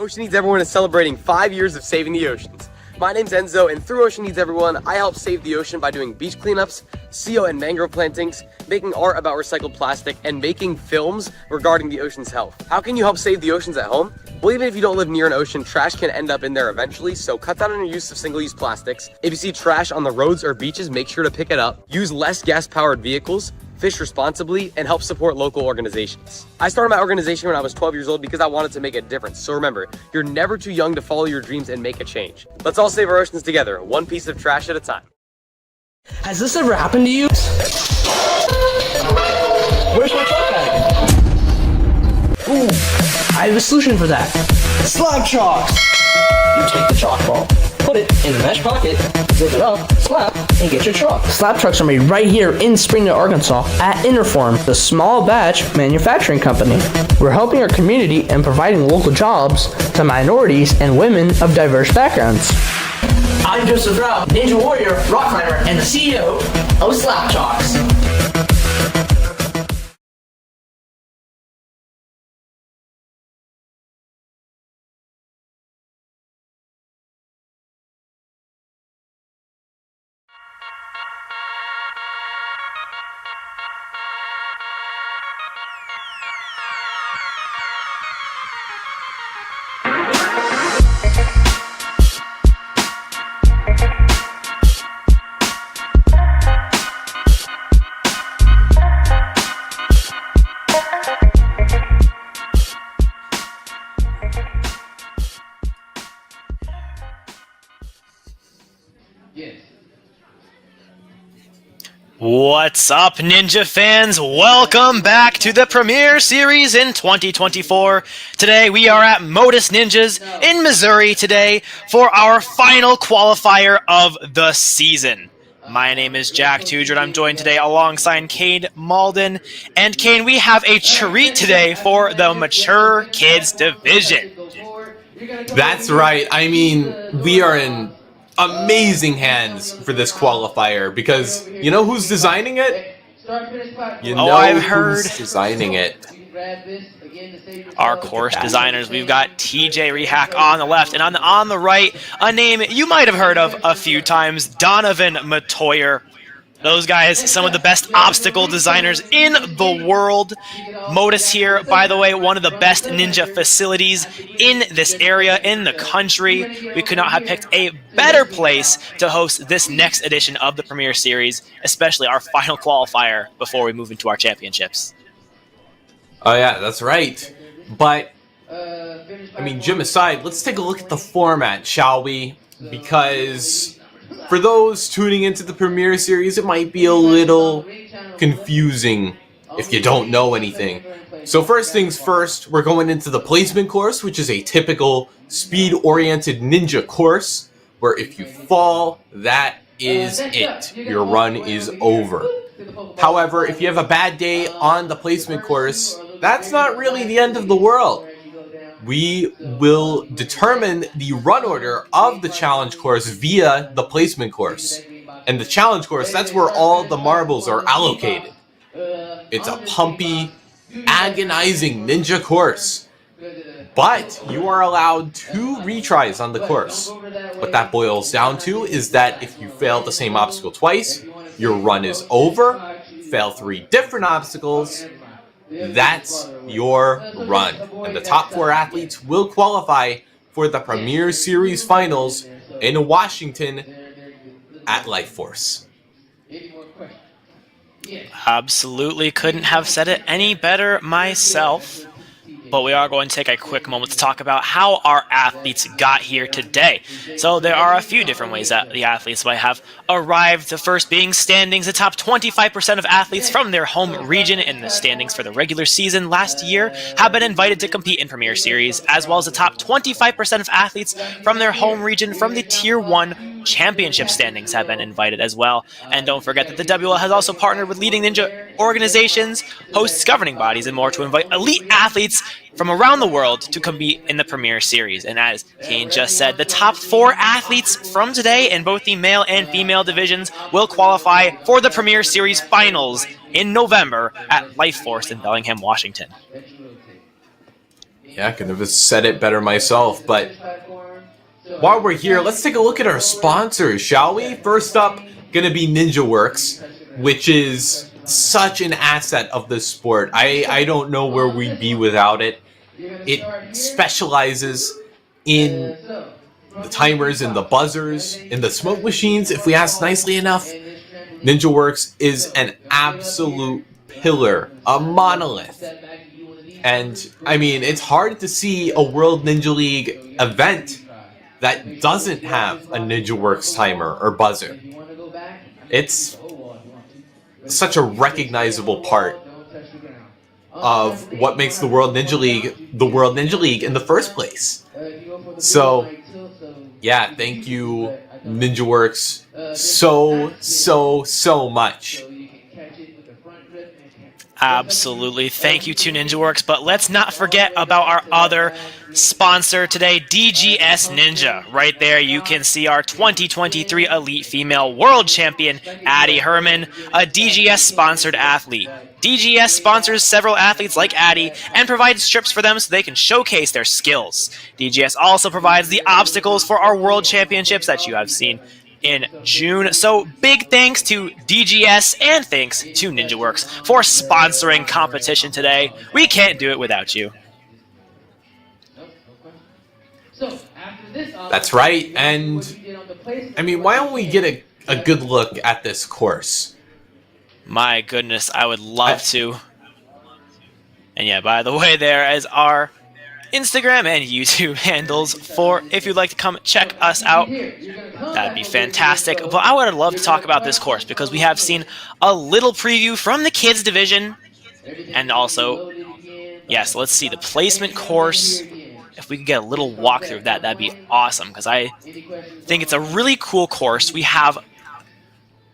Ocean Needs Everyone is celebrating 5 years of saving the oceans. My name's Enzo, and through Ocean Needs Everyone, I help save the ocean by doing beach cleanups, CO and mangrove plantings, making art about recycled plastic, and making films regarding the ocean's health. How can you help save the oceans at home? Well, even if you don't live near an ocean, trash can end up in there eventually, so cut down on your use of single-use plastics. If you see trash on the roads or beaches, make sure to pick it up. Use less gas-powered vehicles, fish responsibly, and help support local organizations. I started my organization when I was 12 years old because I wanted to make a difference. So remember, you're never too young to follow your dreams and make a change. Let's all save our oceans together, one piece of trash at a time. Has this ever happened to you? Where's my truck bag? Ooh, I have a solution for that. Slab chalks! You take the chalk ball, put it in the mesh pocket, zip it up, slap, and get your chalk. Slab trucks are made right here in Springdale, Arkansas at Interform, the small batch manufacturing company. We're helping our community and providing local jobs to minorities and women of diverse backgrounds. I'm Joseph Rao, Ninja Warrior, rock climber, and the CEO of Slap Chalks. What's up, Ninja fans? Welcome back to the Premier Series in 2024. Today we are at Motus Ninjas in Missouri today for our final qualifier of the season. My name is Jack Tudor, and I'm joined today alongside Kane Malden. And Kane, we have a treat today for the Mature Kids Division. That's right. I mean, we are in amazing hands for this qualifier because you know who's designing it? I've heard. Who's designing it. Our course designers, we've got TJ Rehack on the left, and on the right, a name you might have heard of a few times, Donovan Matoyer. Those guys, some of the best obstacle designers in the world. Motus here, by the way, one of the best ninja facilities in this area, in the country. We could not have picked a better place to host this next edition of the Premier Series, especially our final qualifier before we move into our championships. Oh yeah, that's right. But, I mean, Jim aside, let's take a look at the format, shall we? Because for those tuning into the Premier Series, it might be a little confusing if you don't know anything. So first things first, we're going into the placement course, which is a typical speed-oriented ninja course, where if you fall, that is it. Your run is over. However, if you have a bad day on the placement course, that's not really the end of the world. We will determine the run order of the challenge course via the placement course. And the challenge course, that's where all the marbles are allocated. It's a pumpy, agonizing ninja course. But you are allowed 2 retries on the course. What that boils down to is that if you fail the same obstacle twice, your run is over. Fail 3 different obstacles, that's your run. And the top 4 athletes will qualify for the Premier Series Finals in Washington at Life Force. Absolutely couldn't have said it any better myself. But we are going to take a quick moment to talk about how our athletes got here today. So there are a few different ways that the athletes might have arrived. The first being standings. The top 25% of athletes from their home region in the standings for the regular season last year have been invited to compete in Premier Series, as well as the top 25% of athletes from their home region from the Tier 1 championship standings have been invited as well. And don't forget that the WL has also partnered with leading ninja organizations, hosts, governing bodies, and more to invite elite athletes from around the world to compete in the Premier Series. And as Kane just said, the top 4 athletes from today in both the male and female divisions will qualify for the Premier Series Finals in November at Life Force in Bellingham, Washington. Yeah, I couldn't have said it better myself, but while we're here, let's take a look at our sponsors, shall we? First up, gonna be NinjaWorks, which is such an asset of this sport. I don't know where we'd be without it. It specializes in the timers and the buzzers and the smoke machines. If we ask nicely enough, NinjaWorks is an absolute pillar, a monolith. And, I mean, it's hard to see a World Ninja League event that doesn't have a NinjaWorks timer or buzzer. It's such a recognizable part of what makes the World Ninja League in the first place. So, yeah, thank you, NinjaWorks, so much. Absolutely. Thank you to NinjaWorks, but let's not forget about our other sponsor today, DGS Ninja. Right there, you can see our 2023 Elite Female World Champion, Addie Herman, a DGS-sponsored athlete. DGS sponsors several athletes like Addie and provides strips for them so they can showcase their skills. DGS also provides the obstacles for our World Championships that you have seen in June. So big thanks to DGS and thanks to NinjaWorks for sponsoring competition today. We can't do it without you. That's right, and I mean, why don't we get a good look at this course? My goodness, I would love to. And yeah, by the way, there is our Instagram and YouTube handles for if you'd like to come check us out. That'd be fantastic. But I would love to talk about this course because we have seen a little preview from the kids division. And also, yes, let's see the placement course. If we could get a little walkthrough of that, that'd be awesome because I think it's a really cool course. We have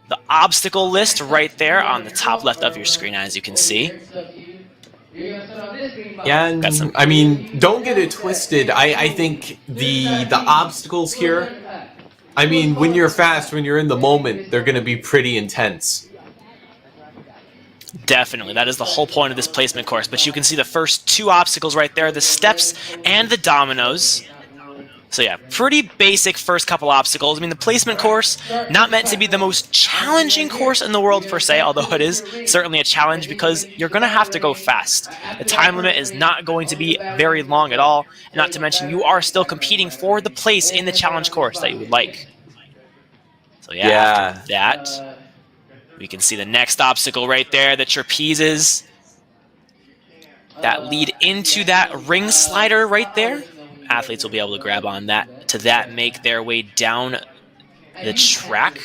the obstacle list right there on the top left of your screen, as you can see. Yeah, and, I mean, don't get it twisted. I think the obstacles here, I mean, when you're fast, when you're in the moment, they're going to be pretty intense. Definitely. That is the whole point of this placement course. But you can see the first two obstacles right there, the steps and the dominoes. So yeah, pretty basic first couple obstacles. I mean, the placement course, not meant to be the most challenging course in the world per se, although it is certainly a challenge because you're going to have to go fast. The time limit is not going to be very long at all, and not to mention you are still competing for the place in the challenge course that you would like. So yeah, after that, we can see the next obstacle right there, the trapezes that lead into that ring slider right there. Athletes will be able to grab on that, make their way down the track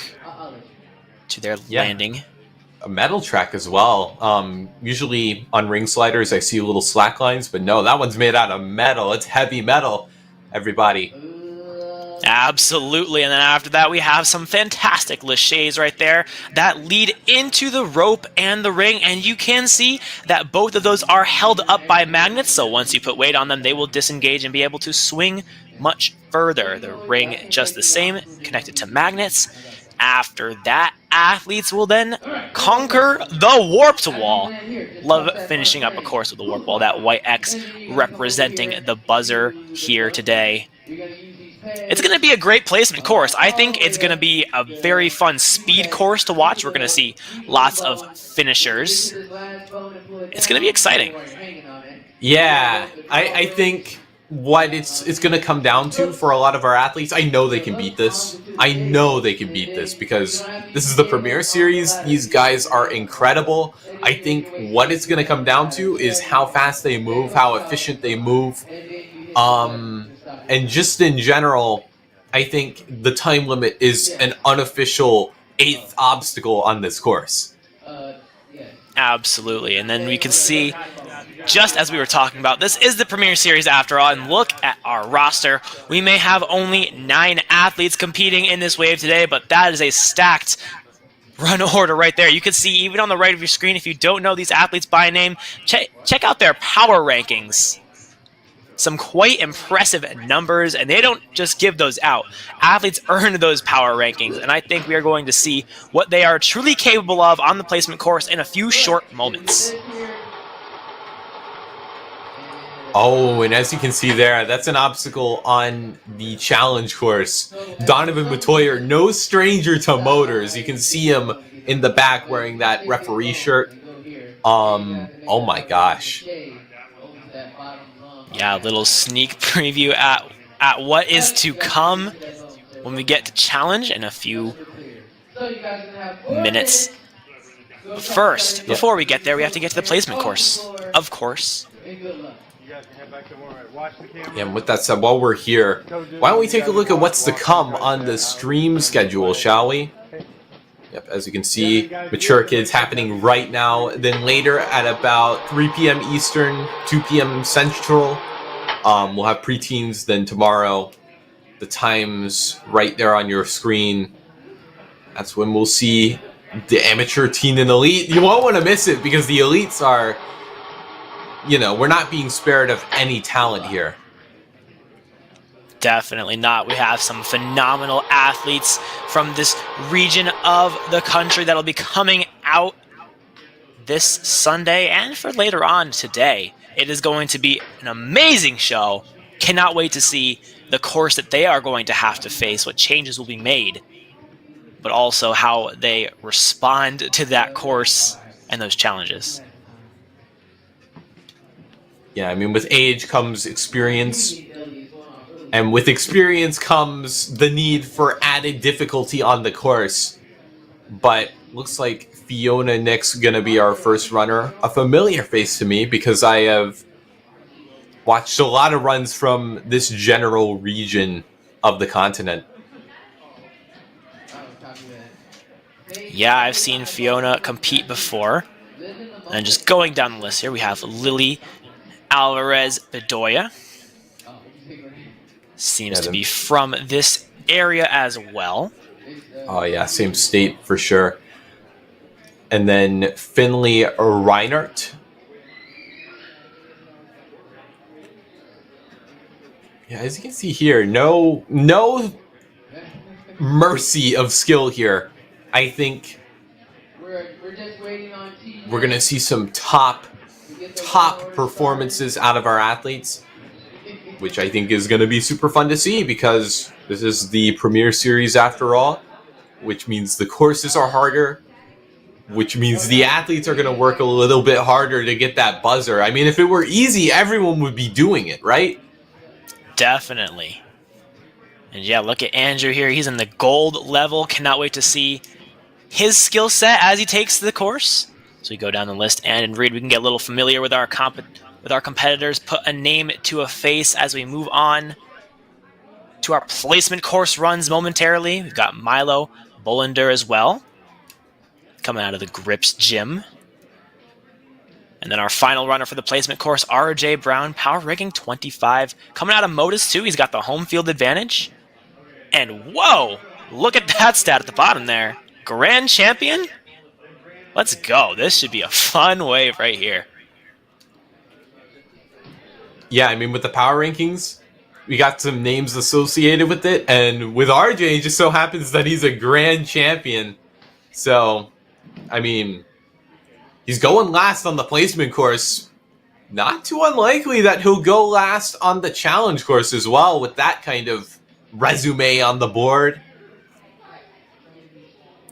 to their landing. A metal track as well. Usually on ring sliders, I see little slack lines, but no, that one's made out of metal. It's heavy metal, everybody. Absolutely, and then after that we have some fantastic laches right there that lead into the rope and the ring, and you can see that both of those are held up by magnets, so once you put weight on them they will disengage and be able to swing much further. The ring just the same, connected to magnets. After that, athletes will then conquer the warped wall. Love finishing up a course with the warped wall, that white X representing the buzzer here today. It's going to be a great placement course. I think it's going to be a very fun speed course to watch. We're going to see lots of finishers. It's going to be exciting. Yeah, I think what it's going to come down to for a lot of our athletes, I know they can beat this. I know they can beat this because this is the Premier Series. These guys are incredible. I think what it's going to come down to is how fast they move, how efficient they move. And just in general, I think the time limit is an unofficial 8th obstacle on this course. Absolutely. And then we can see, just as we were talking about, this is the Premier Series after all, and look at our roster. We may have only 9 athletes competing in this wave today, but that is a stacked run order right there. You can see even on the right of your screen, if you don't know these athletes by name, check out their power rankings. Some quite impressive numbers, and they don't just give those out. Athletes earn those power rankings, and I think we are going to see what they are truly capable of on the placement course in a few short moments. Oh, and as you can see there, that's an obstacle on the challenge course. Donovan Matoyer, no stranger to motors. You can see him in the back wearing that referee shirt. Oh my gosh. Yeah, a little sneak preview at what is to come when we get to challenge in a few minutes. But first, before we get there, we have to get to the placement course, of course. Yeah, and with that said, while we're here, why don't we take a look at what's to come on the stream schedule, shall we? Yep, as you can see, Mature Kids happening right now. Then later at about 3 p.m. Eastern, 2 p.m. Central, we'll have preteens. Then tomorrow, the times right there on your screen. That's when we'll see the amateur, teen, and elite. You won't want to miss it because the elites are, we're not being spared of any talent here. Definitely not. We have some phenomenal athletes from this region of the country that'll be coming out this Sunday and for later on today. It is going to be an amazing show. Cannot wait to see the course that they are going to have to face, what changes will be made, but also how they respond to that course and those challenges. Yeah, I mean, with age comes experience. And with experience comes the need for added difficulty on the course. But looks like Fiona Nick's going to be our first runner. A familiar face to me because I have watched a lot of runs from this general region of the continent. Yeah, I've seen Fiona compete before. And just going down the list here, we have Lily Alvarez Bedoya. Seems to be from this area as well. Oh, yeah, same state for sure. And then Finley Reinhardt. Yeah, as you can see here, no mercy of skill here. I think we're going to see some top performances out of our athletes, which I think is going to be super fun to see because this is the Premier Series after all, which means the courses are harder, which means the athletes are going to work a little bit harder to get that buzzer. I mean, if it were easy, everyone would be doing it, right? Definitely. And yeah, look at Andrew here. He's in the gold level. Cannot wait to see his skill set as he takes the course. So we go down the list, and Reed, we can get a little familiar with our competitors, put a name to a face as we move on to our placement course runs momentarily. We've got Milo Bolander as well, coming out of the Grips gym. And then our final runner for the placement course, RJ Brown, power ranking 25. Coming out of Motus too, he's got the home field advantage. And whoa, look at that stat at the bottom there. Grand champion? Let's go. This should be a fun wave right here. Yeah, I mean, with the power rankings, we got some names associated with it. And with RJ, it just so happens that he's a grand champion. So, I mean, he's going last on the placement course. Not too unlikely that he'll go last on the challenge course as well with that kind of resume on the board.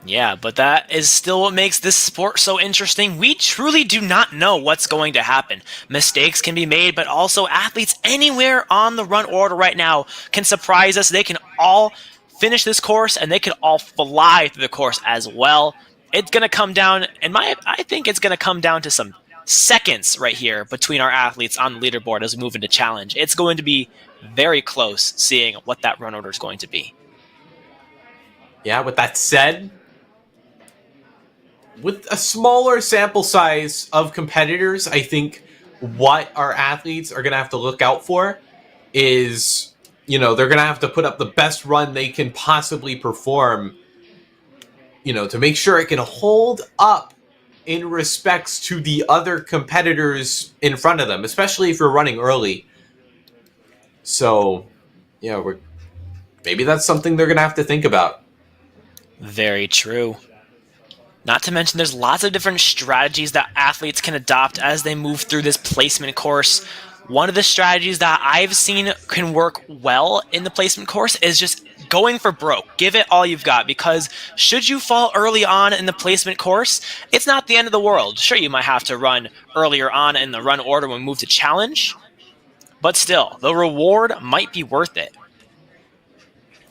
Yeah, but that is still what makes this sport so interesting. We truly do not know what's going to happen. Mistakes can be made, but also athletes anywhere on the run order right now can surprise us. They can all finish this course, and they can all fly through the course as well. It's going to come down, I think it's going to come down to some seconds right here between our athletes on the leaderboard as we move into challenge. It's going to be very close seeing what that run order is going to be. Yeah, with that said, with a smaller sample size of competitors, I think what our athletes are going to have to look out for is, they're going to have to put up the best run they can possibly perform, to make sure it can hold up in respects to the other competitors in front of them, especially if you're running early. So, yeah, maybe that's something they're going to have to think about. Very true. Not to mention there's lots of different strategies that athletes can adopt as they move through this placement course. one of the strategies that I've seen can work well in the placement course is just going for broke. Give it all you've got, because should you fall early on in the placement course, it's not the end of the world. Sure, you might have to run earlier on in the run order when we move to challenge, but still, the reward might be worth it.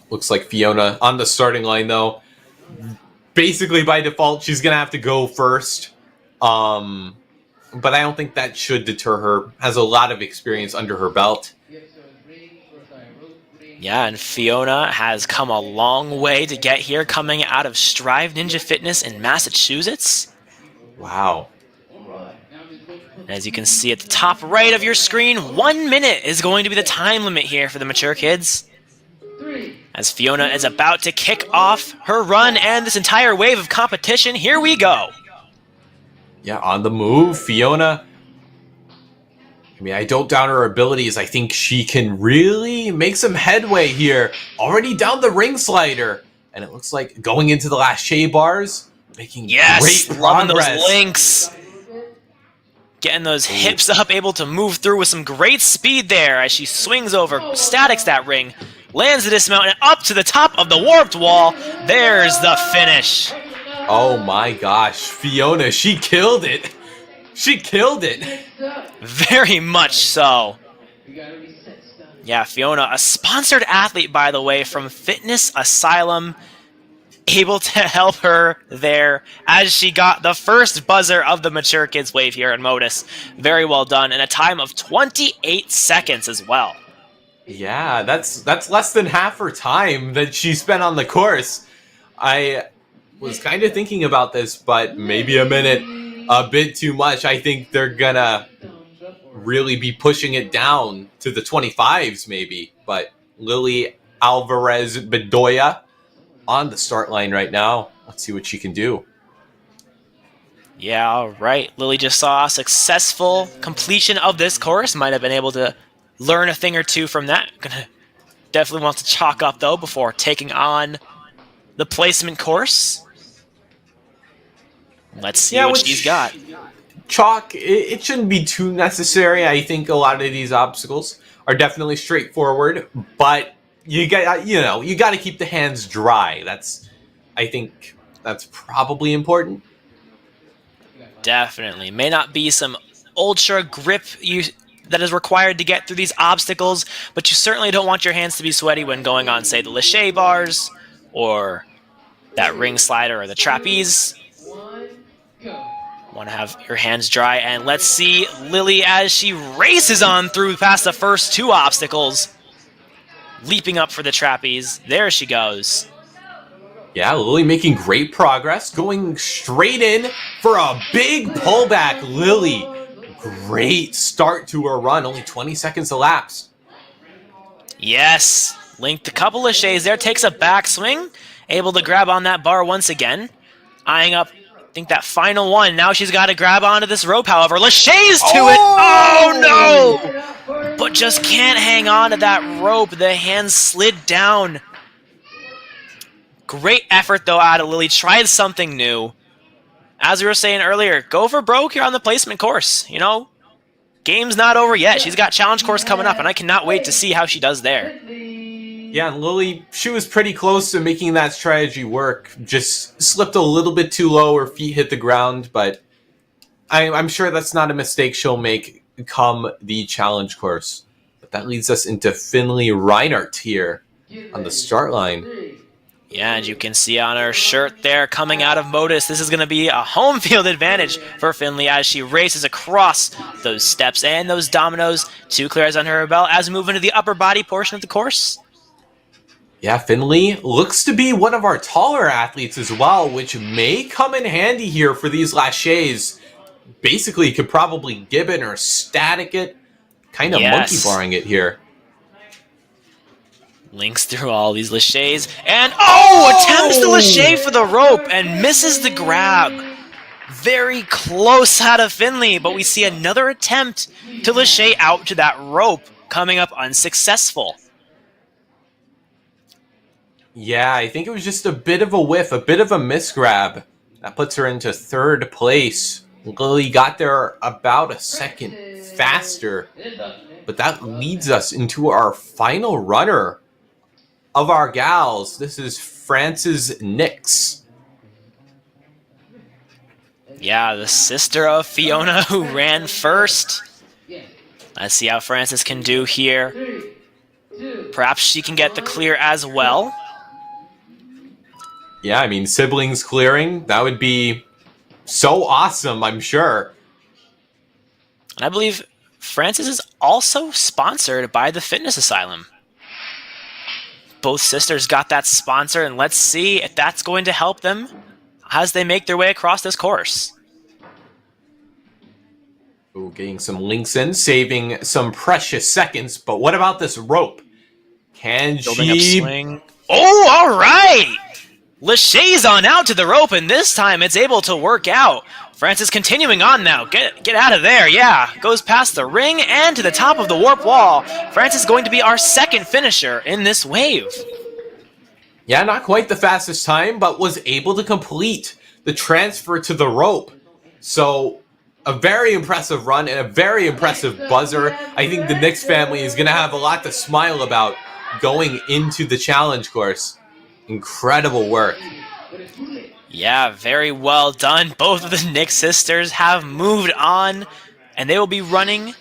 Looks like Fiona on the starting line, though. Basically, by default, she's going to have to go first. But I don't think that should deter her. Has a lot of experience under her belt. Yeah, and Fiona has come a long way to get here, coming out of Strive Ninja Fitness in Massachusetts. Wow. As you can see at the top right of your screen, 1 minute is going to be the time limit here for the mature kids. As Fiona is about to kick off her run and this entire wave of competition, here we go. Yeah, on the move, Fiona. I mean, I don't doubt her abilities. I think she can really make some headway here. Already down the ring slider. And it looks like going into the last Shea bars, making great loving progress. those links. Getting those hips up, able to move through with some great speed there as she swings over, statics that ring, lands the dismount, and up to the top of the warped wall. There's the finish. Oh my gosh, Fiona, she killed it. She killed it. Very much so. Yeah, Fiona, a sponsored athlete, by the way, from Fitness Asylum, able to help her there as she got the first buzzer of the Mature Kids wave here in Motus. Very well done, in a time of 28 seconds as well. Yeah, that's less than half her time that she spent on the course. I was kind of thinking about this, but maybe a minute, a bit too much. I think they're gonna really be pushing it down to the 25s maybe. But Lily Alvarez Bedoya on the start line right now. Let's see what she can do. Yeah, all right. Lily just saw a successful completion of this course. Might have been able to learn a thing or two from that. Gonna definitely want to chalk up, though, before taking on the placement course. Let's see what she's got. Chalk, it shouldn't be too necessary. I think a lot of these obstacles are definitely straightforward, but you got to keep the hands dry. I think that's probably important. Definitely. May not be some ultra grip that is required to get through these obstacles, but you certainly don't want your hands to be sweaty when going on, say, the Lachey bars, or that ring slider, or the trapeze. Want to have your hands dry, and let's see Lily as she races on through past the first two obstacles. Leaping up for the trapeze. There she goes. Yeah, Lily making great progress, going straight in for a big pullback. Lily, great start to her run, only 20 seconds elapsed. Yes, linked a couple of shades there, takes a backswing, able to grab on that bar once again. Eyeing up, I think that final one. Now she's got to grab onto this rope, however. Lachey's to it! Oh no! But just can't hang on to that rope. The hands slid down. Great effort, though, out of Lily. Tried something new. As we were saying earlier, go for broke here on the placement course. You know, game's not over yet. She's got challenge course coming up, and I cannot wait to see how she does there. Yeah, and Lily, she was pretty close to making that strategy work. Just slipped a little bit too low, her feet hit the ground, but I'm sure that's not a mistake she'll make come the challenge course. But that leads us into Finley Reinhardt here on the start line. Yeah, and you can see on her shirt there coming out of Motus, this is going to be a home field advantage for Finley as she races across those steps and those dominoes. 2 clears on her belt as we move into the upper body portion of the course. Yeah, Finley looks to be one of our taller athletes as well, which may come in handy here for these Lachey's. Basically, you could probably gibbon or static it, kind of monkey barring it here. Links through all these Lachey's, and attempts the Lachey for the rope and misses the grab. Very close out of Finley, but we see another attempt to Lachey out to that rope, coming up unsuccessful. Yeah, I think it was just a bit of a whiff, a bit of a misgrab. That puts her into 3rd place Lily got there about a second faster. But that leads us into our final runner of our gals. This is Frances Nix. Yeah, the sister of Fiona who ran first. Let's see how Frances can do here. Perhaps she can get the clear as well. Yeah, I mean, siblings clearing, that would be so awesome, I'm sure. And I believe Frances is also sponsored by the Fitness Asylum. Both sisters got that sponsor, and let's see if that's going to help them as they make their way across this course. Ooh, getting some links in, saving some precious seconds. But what about this rope? Can Building up she... swing. Oh, all right! Lachey's on out to the rope, and this time it's able to work out. Frances continuing on now. Get out of there, yeah. Goes past the ring and to the top of the warp wall. Frances going to be our second finisher in this wave. Yeah, not quite the fastest time, but was able to complete the transfer to the rope. So, a very impressive run and a very impressive buzzer. I think the Nix family is going to have a lot to smile about going into the challenge course. Incredible work. Yeah, very well done. Both of the Nix sisters have moved on, and they will be running,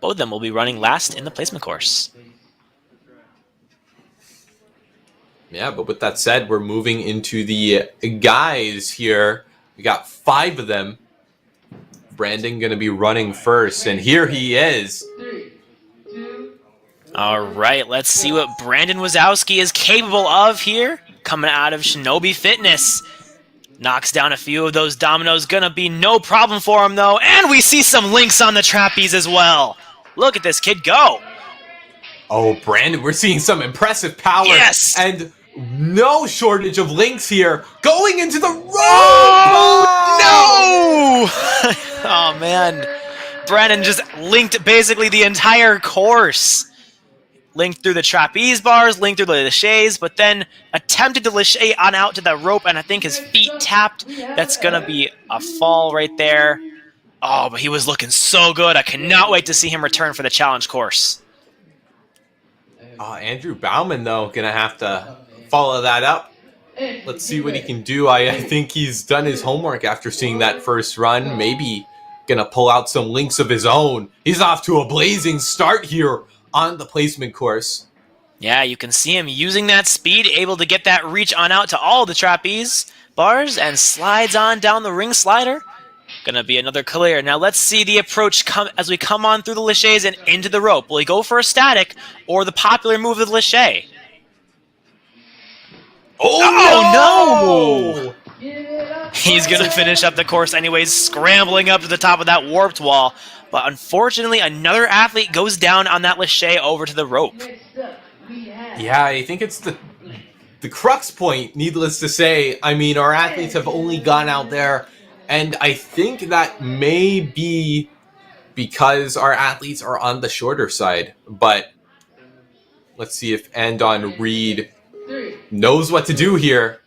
both of them will be running last in the placement course. Yeah, but with that said, we're moving into the guys here. We got 5 of them. Brandon going to be running first, and here he is. All right, let's see what Brandon Wazowski is capable of here. Coming out of Shinobi Fitness. Knocks down a few of those dominoes. Gonna be no problem for him, though. And we see some links on the trapeze as well. Look at this kid go. Oh, Brandon, we're seeing some impressive power. Yes! And no shortage of links here. Going into the rope! No! Oh, man. Brandon just linked basically the entire course. Linked through the trapeze bars, linked through the laches, but then attempted to lache on out to the rope, and I think his feet tapped. That's going to be a fall right there. Oh, but he was looking so good. I cannot wait to see him return for the challenge course. Andrew Bauman, though, going to have to follow that up. Let's see what he can do. I think he's done his homework after seeing that first run. Maybe going to pull out some links of his own. He's off to a blazing start here on the placement course. Yeah, you can see him using that speed, able to get that reach on out to all the trapeze bars, and slides on down the ring slider. Gonna be another clear. Now let's see the approach come as we come on through the laches and into the rope. Will he go for a static or the popular move of the lache? Oh, no! He's gonna finish up the course anyways, scrambling up to the top of that warped wall. But unfortunately, another athlete goes down on that lache over to the rope. Yeah, I think it's the crux point, needless to say. I mean, our athletes have only gone out there, and I think that may be because our athletes are on the shorter side. But let's see if Andon Reed knows what to do here.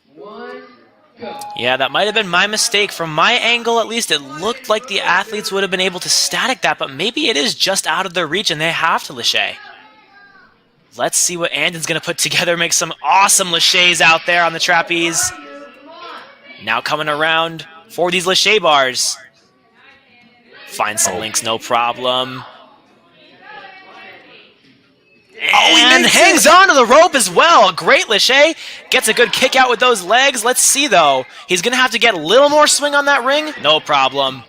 Yeah, that might have been my mistake. From my angle, at least, it looked like the athletes would have been able to static that, but maybe it is just out of their reach and they have to lache. Let's see what Andon's going to put together. Make some awesome laches out there on the trapeze. Now coming around for these lache bars. Find some links, no problem. And hangs on to the rope as well. Great lache. Gets a good kick out with those legs. Let's see, though. He's going to have to get a little more swing on that ring. No problem.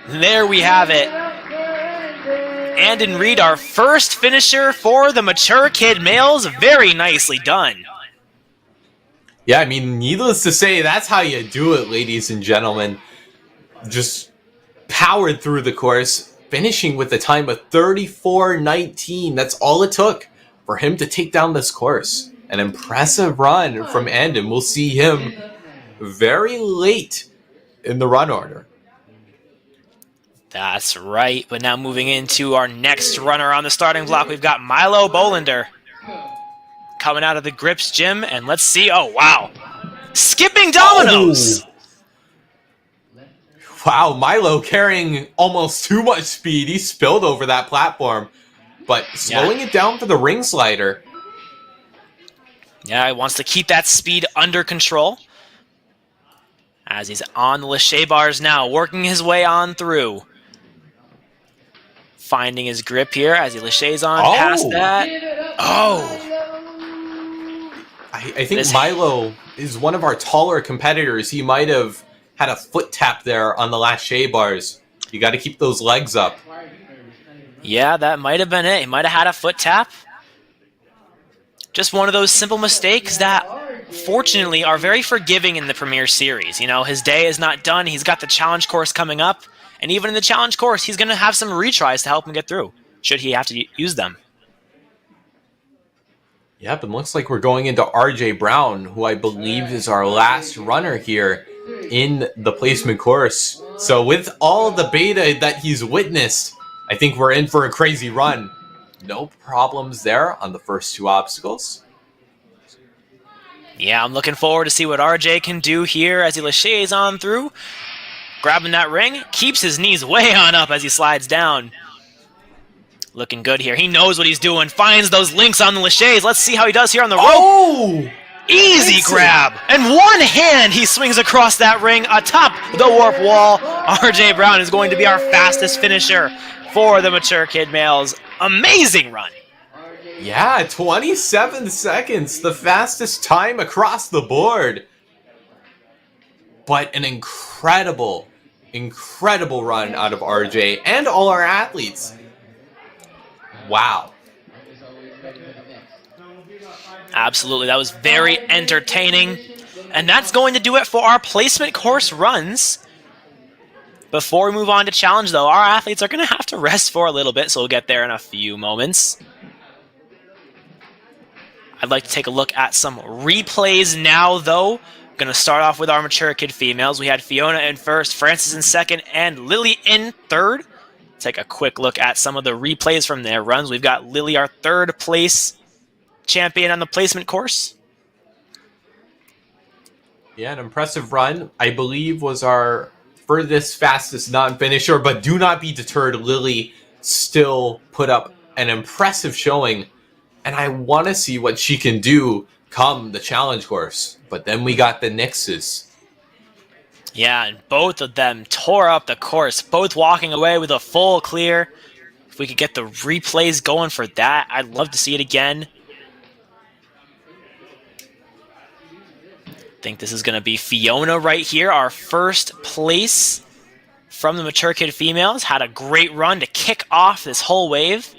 There we have it. Andon Reed, our first finisher for the mature kid males. Very nicely done. Yeah, I mean, needless to say, that's how you do it, ladies and gentlemen. Just powered through the course. Finishing with a time of 34:19. That's all it took for him to take down this course. An impressive run from Andon. We'll see him very late in the run order. That's right. But now moving into our next runner on the starting block, we've got Milo Bolander coming out of the Grips gym. And let's see. Oh, wow. Skipping dominoes. Wow, Milo carrying almost too much speed. He spilled over that platform, but slowing it down for the ring slider. Yeah, he wants to keep that speed under control. As he's on the lâché bars now, working his way on through. Finding his grip here as he lâchés on past that. Oh! I think Milo is one of our taller competitors. He might have had a foot tap there on the lâché bars. You got to keep those legs up. Yeah, that might have been it. He might have had a foot tap. Just one of those simple mistakes that, fortunately, are very forgiving in the Premier Series. You know, his day is not done. He's got the challenge course coming up. And even in the challenge course, he's going to have some retries to help him get through, should he have to use them. Yep, and looks like we're going into RJ Brown, who I believe is our last runner here in the placement course. So with all the beta that he's witnessed, I think we're in for a crazy run. No problems there on the first two obstacles. Yeah, I'm looking forward to see what RJ can do here as he lâchés on through. Grabbing that ring, keeps his knees way on up as he slides down. Looking good here. He knows what he's doing. Finds those links on the lâchés. Let's see how he does here on the rope. Oh! Easy grab. And one hand he swings across that ring atop the warp wall. RJ Brown is going to be our fastest finisher for the Mature Kid males. Amazing run. Yeah, 27 seconds. The fastest time across the board. But an incredible run out of RJ and all our athletes. Wow. Absolutely, that was very entertaining. And that's going to do it for our placement course runs. Before we move on to challenge, though, our athletes are going to have to rest for a little bit, so we'll get there in a few moments. I'd like to take a look at some replays now, though. Going to start off with our Mature Kid females. We had Fiona in first, Francis in second, and Lily in third. Take a quick look at some of the replays from their runs. We've got Lily, our third place champion on the placement course. Yeah, an impressive run. I believe was our furthest, fastest non-finisher, but do not be deterred. Lily still put up an impressive showing, and I want to see what she can do come the challenge course. But then we got the Nixes. Yeah, and both of them tore up the course, both walking away with a full clear. If we could get the replays going for that, I'd love to see it again. I think this is going to be Fiona right here, our first place from the Mature Kid females. Had a great run to kick off this whole wave,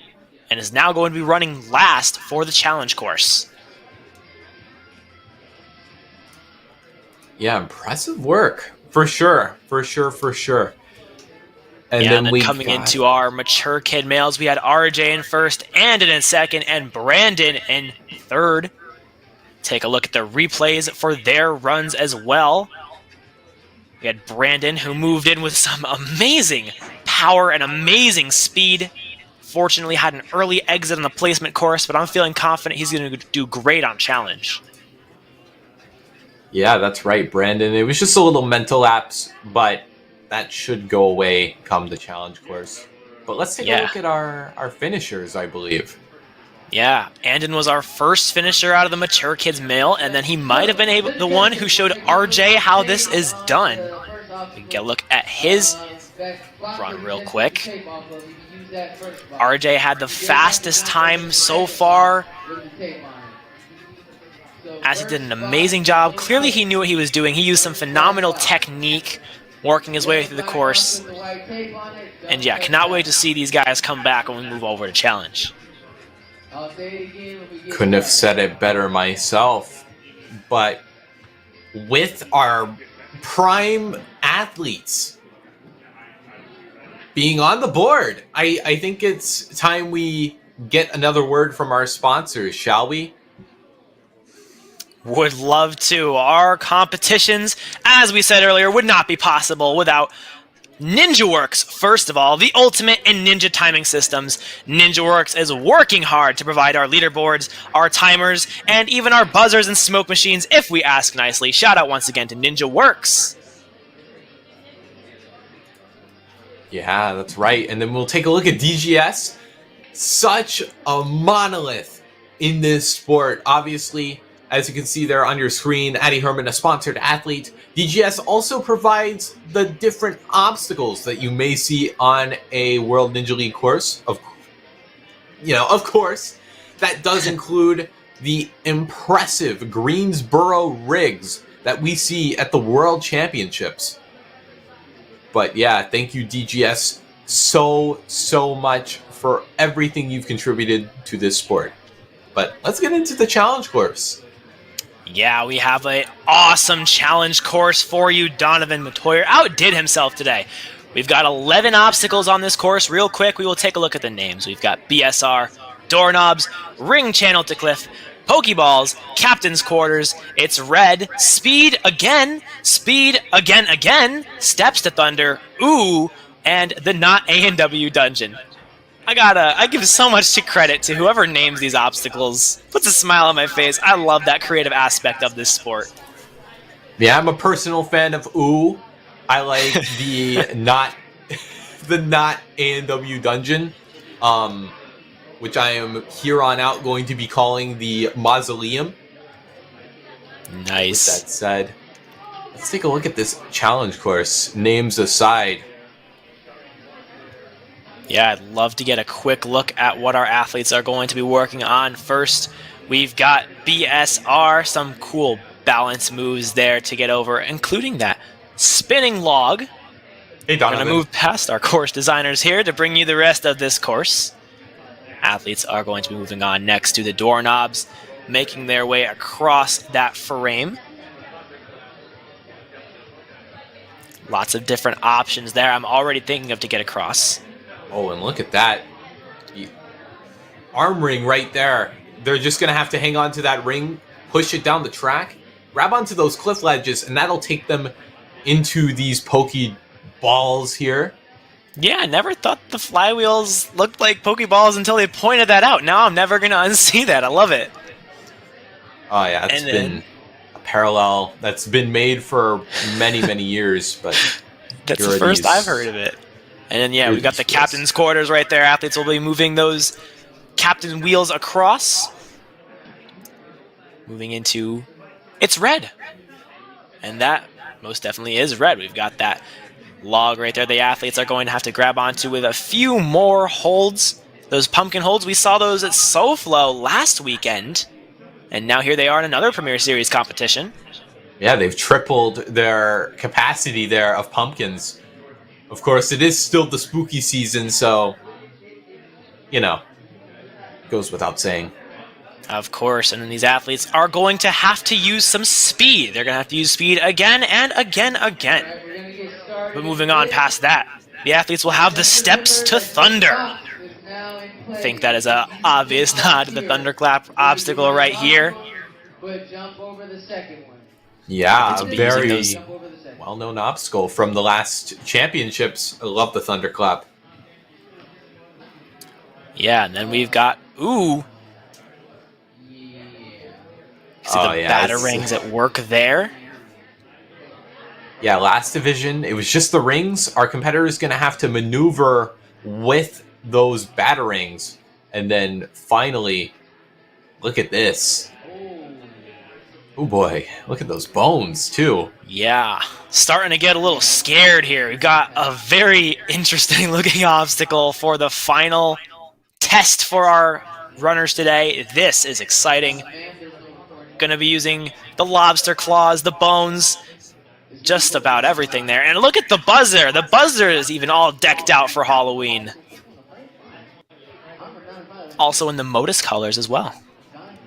and is now going to be running last for the challenge course. Yeah, impressive work. For sure. And yeah, then and coming into our Mature Kid males, we had RJ in first, Andon in second, and Brandon in third. Take a look at the replays for their runs as well. We had Brandon, who moved in with some amazing power and amazing speed. Fortunately, had an early exit on the placement course, but I'm feeling confident he's going to do great on challenge. Yeah, that's right, Brandon. It was just a little mental lapse, but that should go away come the challenge course. But let's take a look at our finishers, I believe. Yeah, Andon was our first finisher out of the Mature Kids male, and then he might have been the one who showed RJ how this is done. We can get a look at his run real quick. RJ had the fastest time so far, as he did an amazing job. Clearly he knew what he was doing. He used some phenomenal technique working his way through the course. And yeah, cannot wait to see these guys come back when we move over to challenge. Couldn't have said it better myself. But with our prime athletes being on the board, I think it's time we get another word from our sponsors, shall we? Would love to. Our competitions, as we said earlier, would not be possible without NinjaWorks. First of all, the ultimate in ninja timing systems. NinjaWorks is working hard to provide our leaderboards, our timers, and even our buzzers and smoke machines if we ask nicely. Shout out once again to NinjaWorks. Yeah, that's right. And then we'll take a look at DGS. Such a monolith in this sport. Obviously, as you can see there on your screen, Addie Herman, a sponsored athlete. DGS also provides the different obstacles that you may see on a World Ninja League course. Of course, that does include the impressive Greensboro rigs that we see at the World Championships. But yeah, thank you, DGS, so much for everything you've contributed to this sport. But let's get into the challenge course. Yeah, we have an awesome challenge course for you. Donovan Matoyer outdid himself today. We've got 11 obstacles on this course. Real quick, we will take a look at the names. We've got BSR, doorknobs, ring channel to cliff, Pokeballs, Captain's Quarters, it's red, speed again, steps to thunder, ooh, and the not A&W dungeon. I give so much to credit to whoever names these obstacles. Puts a smile on my face. I love that creative aspect of this sport. Yeah, I'm a personal fan of ooh. I like the not A&W dungeon. Which I am here on out going to be calling the Mausoleum. Nice. With that said, let's take a look at this challenge course, names aside. Yeah, I'd love to get a quick look at what our athletes are going to be working on. First, we've got BSR, some cool balance moves there to get over, including that spinning log. Hey, Donovan. We're going to move past our course designers here to bring you the rest of this course. Athletes are going to be moving on next to the doorknobs, making their way across that frame. Lots of different options there. I'm already thinking of to get across. Oh, and look at that. Arm ring right there. They're just going to have to hang on to that ring, push it down the track, grab onto those cliff ledges, and that'll take them into these pokey balls here. Yeah, I never thought the flywheels looked like Pokeballs until they pointed that out. Now I'm never going to unsee that. I love it. Oh, yeah, it's been a parallel that's been made for many, many years, but that's the first I've heard of it. And then, yeah, we got the captain's quarters right there. Athletes will be moving those captain wheels across. Moving into... It's red. And that most definitely is red. We've got that log right there the athletes are going to have to grab onto with a few more holds. Those pumpkin holds, we saw those at SoFlo last weekend. And now here they are in another Premier Series competition. Yeah, they've tripled their capacity there of pumpkins. Of course, it is still the spooky season, so, goes without saying. Of course, and then these athletes are going to have to use some speed. They're going to have to use speed again and again. But moving on past that, the athletes will have the steps to thunder. I think that is an obvious nod to the thunderclap obstacle right here. Yeah, very well-known obstacle from the last championships. I love the thunderclap. Yeah, and then we've got, ooh. See the batarangs at work there. Yeah, last division, it was just the rings. Our competitor is going to have to maneuver with those batarangs. And then finally, look at this. Oh boy, look at those bones too. Yeah, starting to get a little scared here. We've got a very interesting looking obstacle for the final test for our runners today. This is exciting. Going to be using the lobster claws, the bones, just about everything there. And look at the buzzer. The buzzer is even all decked out for Halloween. Also in the Motus colors as well.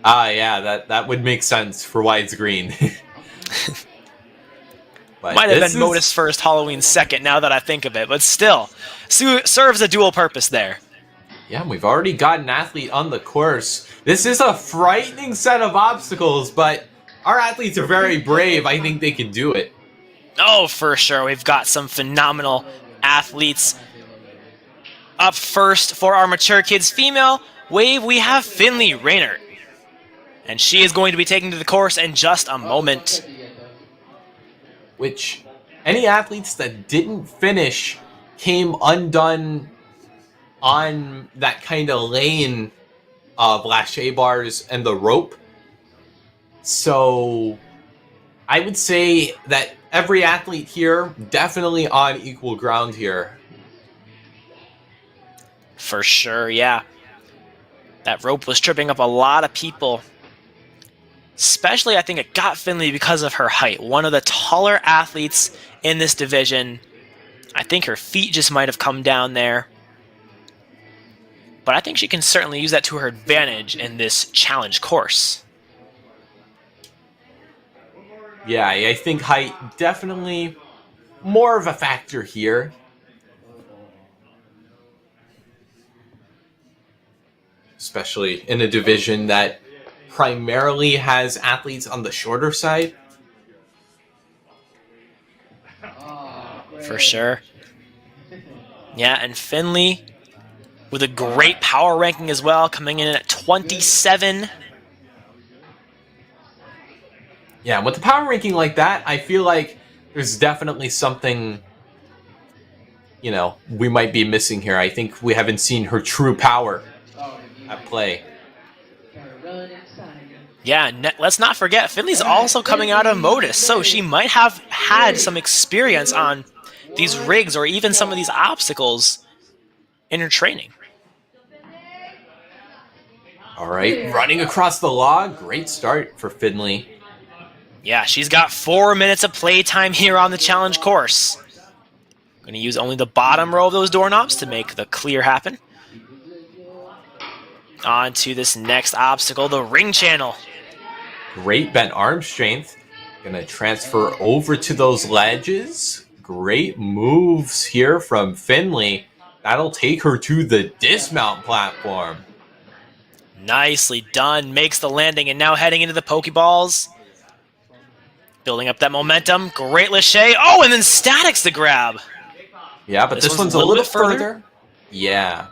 Ah, yeah, that would make sense for why it's green. Might have been Motus first, Halloween second, now that I think of it. But still, serves a dual purpose there. Yeah, and we've already got an athlete on the course. This is a frightening set of obstacles, but our athletes are very brave. I think they can do it. Oh, for sure. We've got some phenomenal athletes. Up first for our Mature Kids female wave, we have Finley Raynert. And she is going to be taking to the course in just a moment. Which, any athletes that didn't finish came undone on that kind of lane of lache bars and the rope. So I would say that every athlete here definitely on equal ground here. For sure, yeah. That rope was tripping up a lot of people. Especially, I think it got Finley because of her height. One of the taller athletes in this division. I think her feet just might have come down there. But I think she can certainly use that to her advantage in this challenge course. Yeah, I think height definitely more of a factor here. Especially in a division that primarily has athletes on the shorter side. For sure. Yeah, and Finley with a great power ranking as well, coming in at 27. Yeah, with the power ranking like that, I feel like there's definitely something, you know, we might be missing here. I think we haven't seen her true power at play. Yeah, let's not forget, Finley's also coming out of Motus, so she might have had some experience on these rigs or even some of these obstacles in her training. All right, running across the log, great start for Finley. Yeah, she's got 4 minutes of playtime here on the challenge course. Going to use only the bottom row of those doorknobs to make the clear happen. On to this next obstacle, the ring channel. Great bent arm strength. Gonna transfer over to those ledges. Great moves here from Finley. That'll take her to the dismount platform. Nicely done. Makes the landing and now heading into the Pokeballs. Building up that momentum. Great lache. Oh, and then statics to grab. Yeah, but this one's a little bit further. Yeah.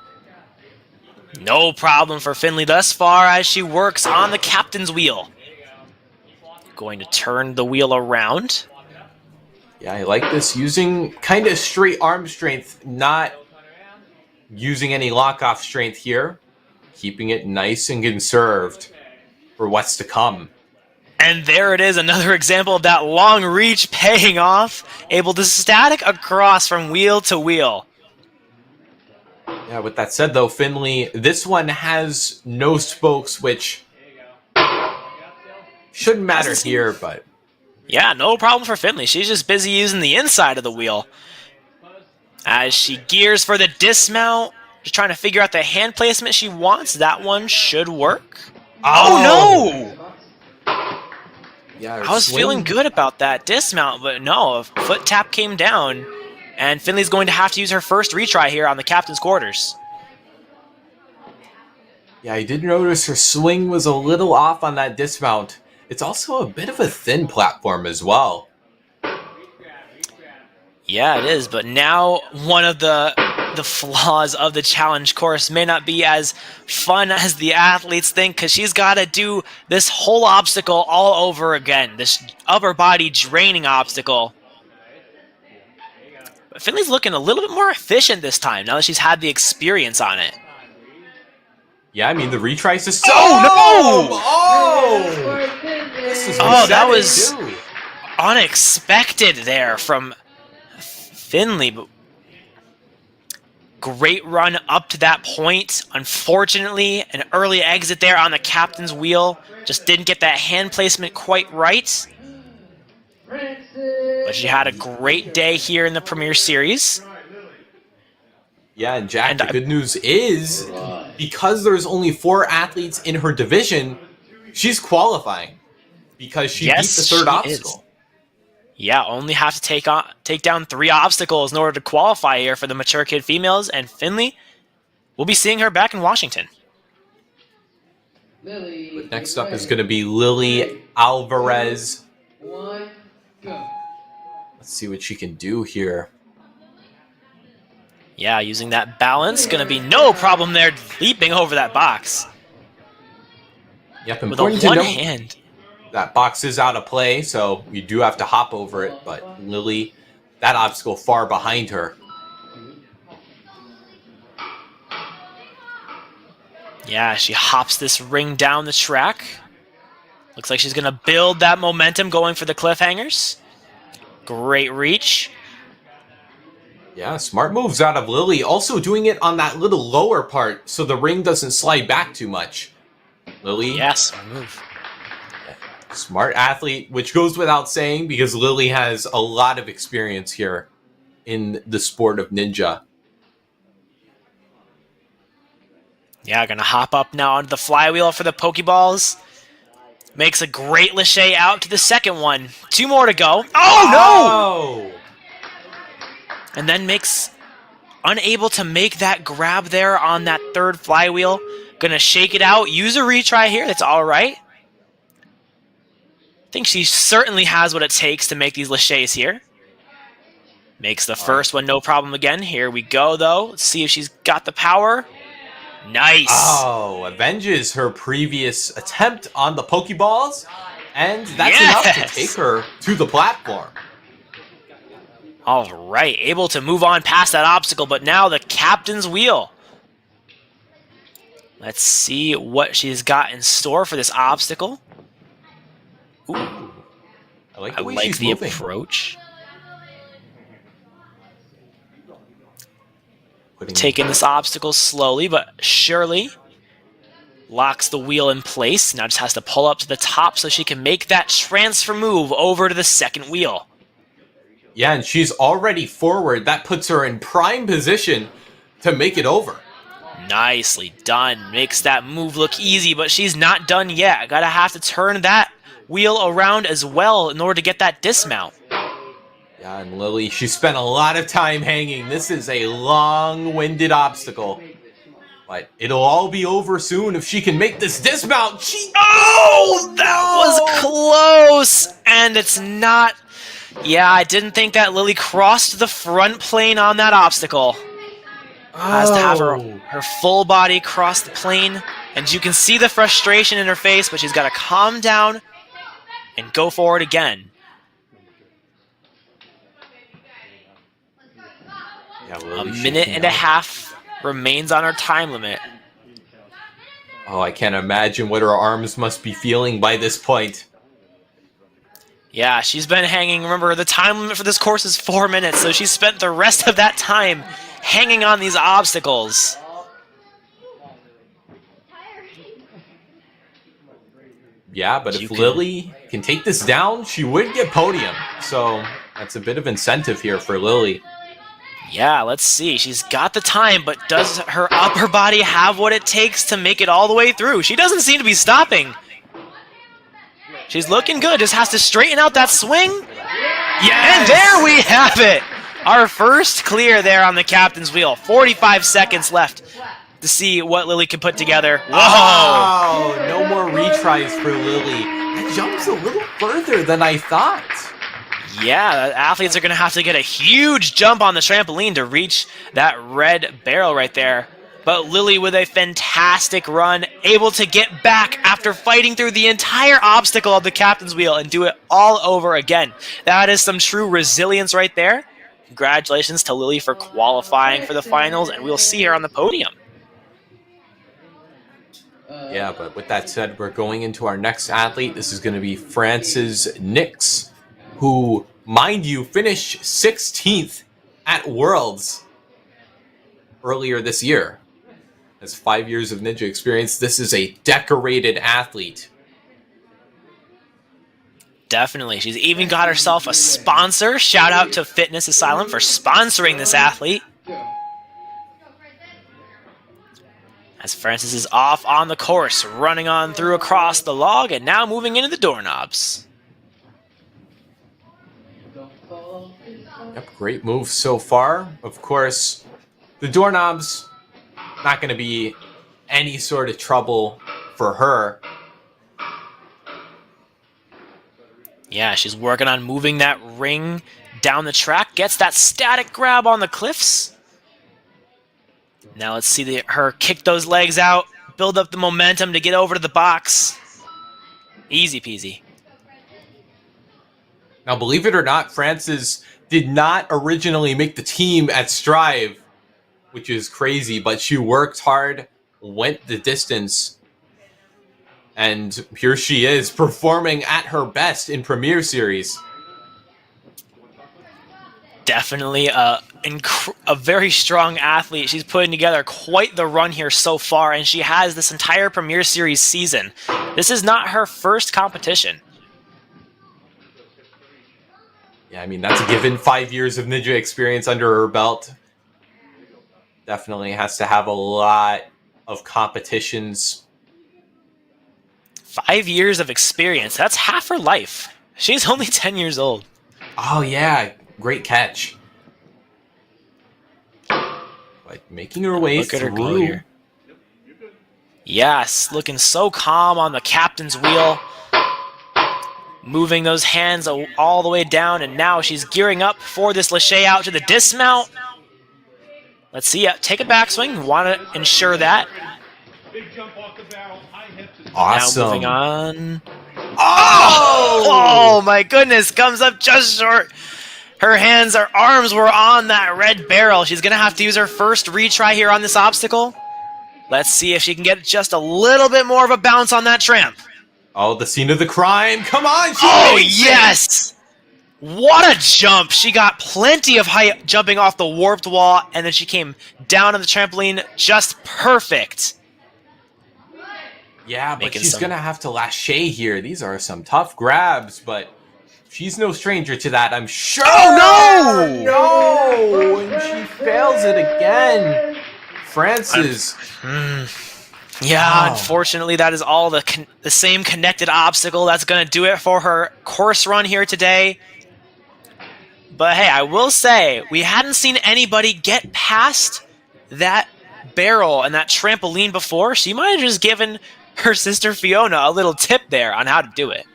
No problem for Finley thus far as she works on the captain's wheel. Going to turn the wheel around. Yeah, I like this. Using kind of straight arm strength, not using any lock-off strength here. Keeping it nice and conserved for what's to come. And there it is, another example of that long reach paying off. Able to static across from wheel to wheel. Yeah, with that said, though, Finley, this one has no spokes, which shouldn't matter here, but... Yeah, no problem for Finley. She's just busy using the inside of the wheel. As she gears for the dismount, just trying to figure out the hand placement she wants. That one should work. Oh no! Yeah, I was feeling good about that dismount, but no, a foot tap came down, and Finley's going to have to use her first retry here on the captain's quarters. Yeah, I did notice her swing was a little off on that dismount. It's also a bit of a thin platform as well. Yeah, it is, but now one of the flaws of the challenge course may not be as fun as the athletes think, because she's got to do this whole obstacle all over again, this upper body draining obstacle. But Finley's looking a little bit more efficient this time, now that she's had the experience on it. Yeah, I mean, the retries is so... Oh, no! Oh! This is that was unexpected there from Finley, but great run up to that point. Unfortunately, an early exit there on the captain's wheel. Just didn't get that hand placement quite right. But she had a great day here in the Premier Series. Yeah, and Jack, the good news is, because there's only 4 athletes in her division, she's qualifying. Because she beat the third obstacle. Yeah, only have to take down 3 obstacles in order to qualify here for the mature kid females, and Finley, we'll be seeing her back in Washington. But next up is going to be Lily Alvarez. Let's see what she can do here. Yeah, using that balance, going to be no problem there, leaping over that box. Yep, with a important to one note. hand. That box is out of play, so you do have to hop over it, but Lily, that obstacle far behind her. Yeah, she hops this ring down the track. Looks like she's going to build that momentum going for the cliffhangers. Great reach. Yeah, smart moves out of Lily. Also doing it on that little lower part so the ring doesn't slide back too much. Lily. Yes, smart move. Smart athlete, which goes without saying because Lily has a lot of experience here in the sport of ninja. Yeah, going to hop up now onto the flywheel for the Pokeballs. Makes a great Lachey out to the second one. 2 more to go. Oh, no! And then makes unable to make that grab there on that third flywheel. Gonna shake it out. Use a retry here. That's all right. I think she certainly has what it takes to make these Lacheys here. Makes the first one no problem again. Here we go, though. Let's see if she's got the power. Nice. Oh, avenges her previous attempt on the Pokeballs. And that's enough to take her to the platform. All right, able to move on past that obstacle, but now the captain's wheel. Let's see what she's got in store for this obstacle. Ooh, I like I the way like she's the moving. approach. Taking this obstacle slowly but surely. Locks the wheel in place. Now just has to pull up to the top so she can make that transfer move over to the second wheel. Yeah, and she's already forward. That puts her in prime position to make it over. Nicely done. Makes that move look easy, but she's not done yet. Gotta have to turn that wheel around as well in order to get that dismount. Yeah, and Lily, she spent a lot of time hanging. This is a long-winded obstacle. But it'll all be over soon if she can make this dismount. Oh, that was close! And it's not... Yeah, I didn't think that Lily crossed the front plane on that obstacle. Has to have her full body cross the plane. And you can see the frustration in her face, but she's got to calm down and go forward again. Yeah, A minute and a half remains on her time limit. Oh, I can't imagine what her arms must be feeling by this point. Yeah, she's been hanging. Remember, the time limit for this course is 4 minutes, so she spent the rest of that time hanging on these obstacles. Yeah, but if Lily can take this down, she would get podium. So that's a bit of incentive here for Lily. Yeah, let's see. She's got the time, but does her upper body have what it takes to make it all the way through? She doesn't seem to be stopping. She's looking good. Just has to straighten out that swing. Yeah, and there we have it. Our first clear there on the captain's wheel. 45 seconds left to see what Lily can put together. Whoa! Oh, no more retries for Lily. That jumps a little further than I thought. Yeah, athletes are going to have to get a huge jump on the trampoline to reach that red barrel right there. But Lily with a fantastic run, able to get back after fighting through the entire obstacle of the captain's wheel and do it all over again. That is some true resilience right there. Congratulations to Lily for qualifying for the finals, and we'll see her on the podium. Yeah, but with that said, we're going into our next athlete. This is going to be Frances Nix, who, mind you, finished 16th at Worlds earlier this year. Has 5 years of ninja experience. This is a decorated athlete. Definitely. She's even got herself a sponsor. Shout out to Fitness Asylum for sponsoring this athlete. As Frances is off on the course, running on through across the log, and now moving into the doorknobs. Yep, great move so far. Of course, the doorknobs, not going to be any sort of trouble for her. Yeah, she's working on moving that ring down the track. Gets that static grab on the cliffs. Now let's see her kick those legs out. Build up the momentum to get over to the box. Easy peasy. Now, believe it or not, Frances did not originally make the team at Strive, which is crazy, but she worked hard went the distance. And here she is, performing at her best in Premier Series. Definitely a very strong athlete. She's putting together quite the run here so far, and she has this entire Premier Series season. This is not her first competition. Yeah, I mean, that's a given. 5 years of Ninja experience under her belt. Definitely has to have a lot of competitions. 5 years of experience. That's half her life. She's only 10 years old. Oh, yeah. Great catch. Like, making her way Look at her go through. here. Yes, looking so calm on the captain's wheel. Moving those hands all the way down, and now she's gearing up for this Lachey out to the dismount. Let's see, take a backswing. Want to ensure that. Awesome. Now moving on. Oh! Oh my goodness, comes up just short. Her arms were on that red barrel. She's going to have to use her first retry here on this obstacle. Let's see if she can get just a little bit more of a bounce on that tramp. Oh, the scene of the crime. Come on. Oh, yes. What a jump. She got plenty of height jumping off the warped wall, and then she came down on the trampoline just perfect. Yeah, but Making she's some- going to have to lâcher here. These are some tough grabs, but she's no stranger to that, I'm sure. Oh, no! No! And she fails it again. Francis. Yeah, Wow. Unfortunately, that is all the same connected obstacle. That's going to do it for her course run here today. But hey, I will say, we hadn't seen anybody get past that barrel and that trampoline before. She might have just given her sister Fiona a little tip there on how to do it.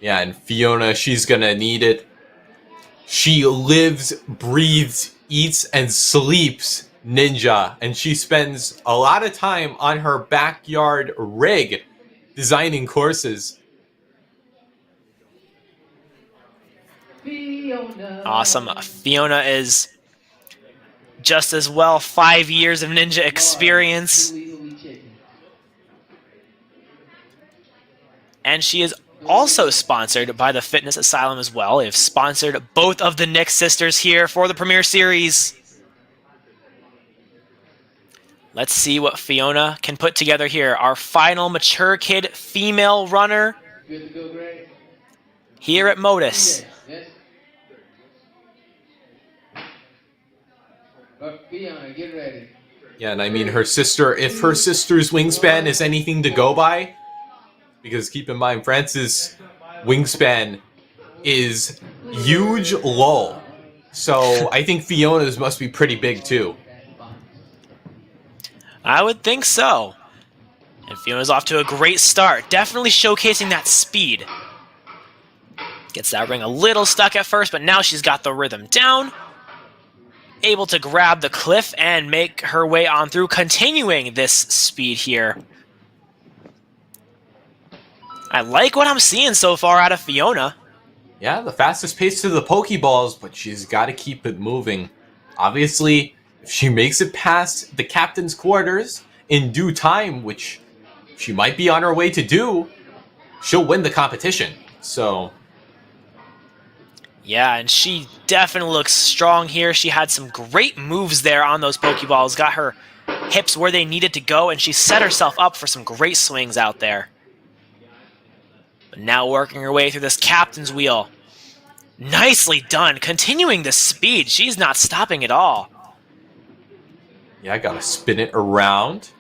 Yeah, and Fiona, she's going to need it. She lives, breathes, eats, and sleeps Ninja, and she spends a lot of time on her backyard rig designing courses. Awesome. Fiona is just as well 5 years of Ninja experience. And she is also sponsored by the Fitness Asylum as well. They've sponsored both of the Nick sisters here for the Premier Series. Let's see what Fiona can put together here. Our final mature kid female runner here at Motus. Fiona, get ready. Yeah, and I mean her sister, if her sister's wingspan is anything to go by, because keep in mind, Francis' wingspan is huge low. So I think Fiona's must be pretty big too. I would think so. And Fiona's off to a great start. Definitely showcasing that speed. Gets that ring a little stuck at first, but now she's got the rhythm down. Able to grab the cliff and make her way on through, continuing this speed here. I like what I'm seeing so far out of Fiona. Yeah, the fastest pace to the Pokeballs, but she's got to keep it moving. Obviously, if she makes it past the captain's quarters in due time, which she might be on her way to do, she'll win the competition. So, Yeah, and she definitely looks strong here. She had some great moves there on those Pokeballs. Got her hips where they needed to go, and she set herself up for some great swings out there. But now working her way through this captain's wheel. Nicely done. Continuing the speed. She's not stopping at all. yeah, I gotta spin it around.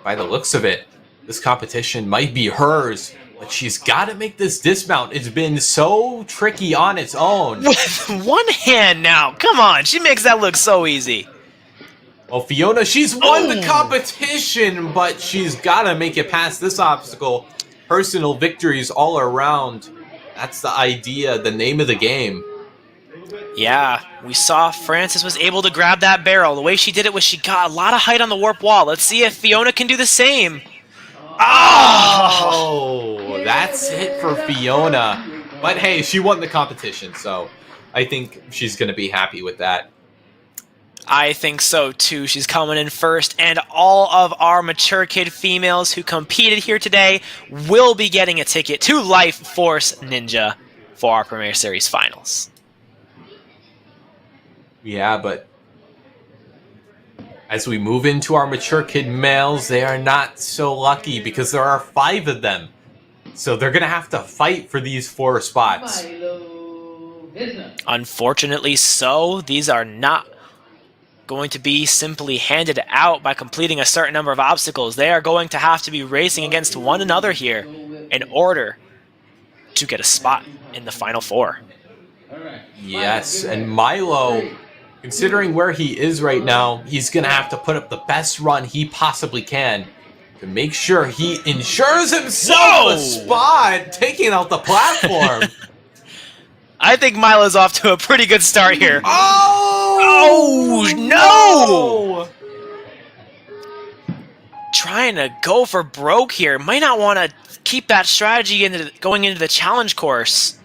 By the looks of it, this competition might be hers, but she's gotta make this dismount. It's been so tricky on its own. With one hand now. Come on. She makes that look so easy. Well, Fiona, she's won the competition, but she's gotta make it past this obstacle. Personal victories all around. That's the idea, the name of the game. Yeah, we saw Francis was able to grab that barrel. The way she did it was she got a lot of height on the warp wall. Let's see if Fiona can do the same. Oh, that's it for Fiona. But hey, she won the competition, so I think she's going to be happy with that. I think so too. She's coming in first, and all of our mature kid females who competed here today will be getting a ticket to Life Force Ninja for our Premier Series finals. Yeah, but as we move into our mature kid males, they are not so lucky because there are 5 of them. So they're going to have to fight for these 4 spots. Unfortunately so, these are not going to be simply handed out by completing a certain number of obstacles. They are going to have to be racing against one another here in order to get a spot in the final 4. Yes, and Milo, considering where he is right now, he's going to have to put up the best run he possibly can to make sure he ensures himself a spot taking out the platform. I think Milo's off to a pretty good start here. Oh no! Trying to go for broke here. Might not want to keep that strategy going into the challenge course.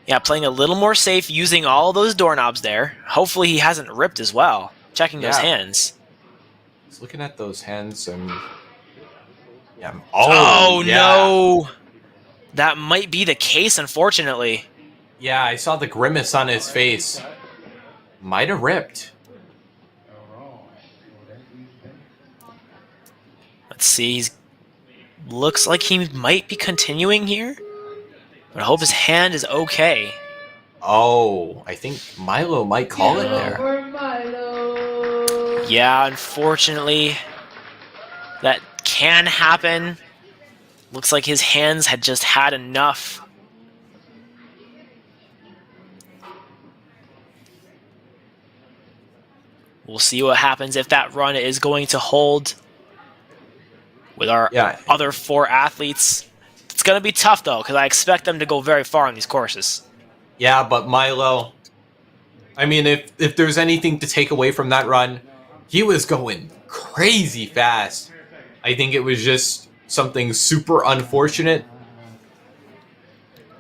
Yeah, playing a little more safe, using all those doorknobs there. Hopefully he hasn't ripped as well. Checking those hands. He's looking at those hands and... yeah. Oh no! That might be the case, unfortunately. Yeah, I saw the grimace on his face. Might have ripped. Let's see. Looks like he might be continuing here. But I hope his hand is okay. Oh, I think Milo might call it there. Yeah, unfortunately, that can happen. Looks like his hands had just had enough. We'll see what happens if that run is going to hold with our other 4 athletes. It's going to be tough, though, because I expect them to go very far on these courses. Yeah, but Milo, I mean, if there's anything to take away from that run, he was going crazy fast. I think it was just something super unfortunate,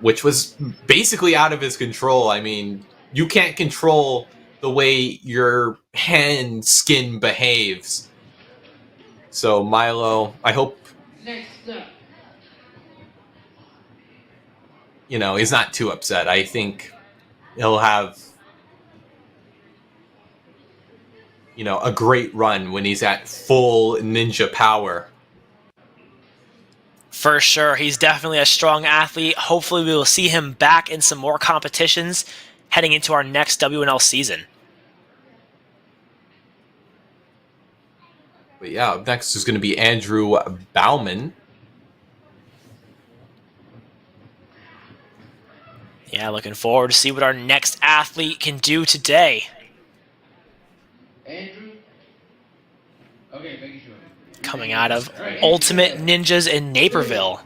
which was basically out of his control. I mean, you can't control the way your hand skin behaves. So Milo, I hope, you know, he's not too upset. I think he'll have, you know, a great run when he's at full ninja power. For sure, he's definitely a strong athlete. Hopefully we will see him back in some more competitions heading into our next WNL season. But yeah, up next is going to be Andrew Bauman. Yeah, looking forward to see what our next athlete can do today. Andrew? Okay, making sure. Coming out of Ultimate Ninjas in Naperville.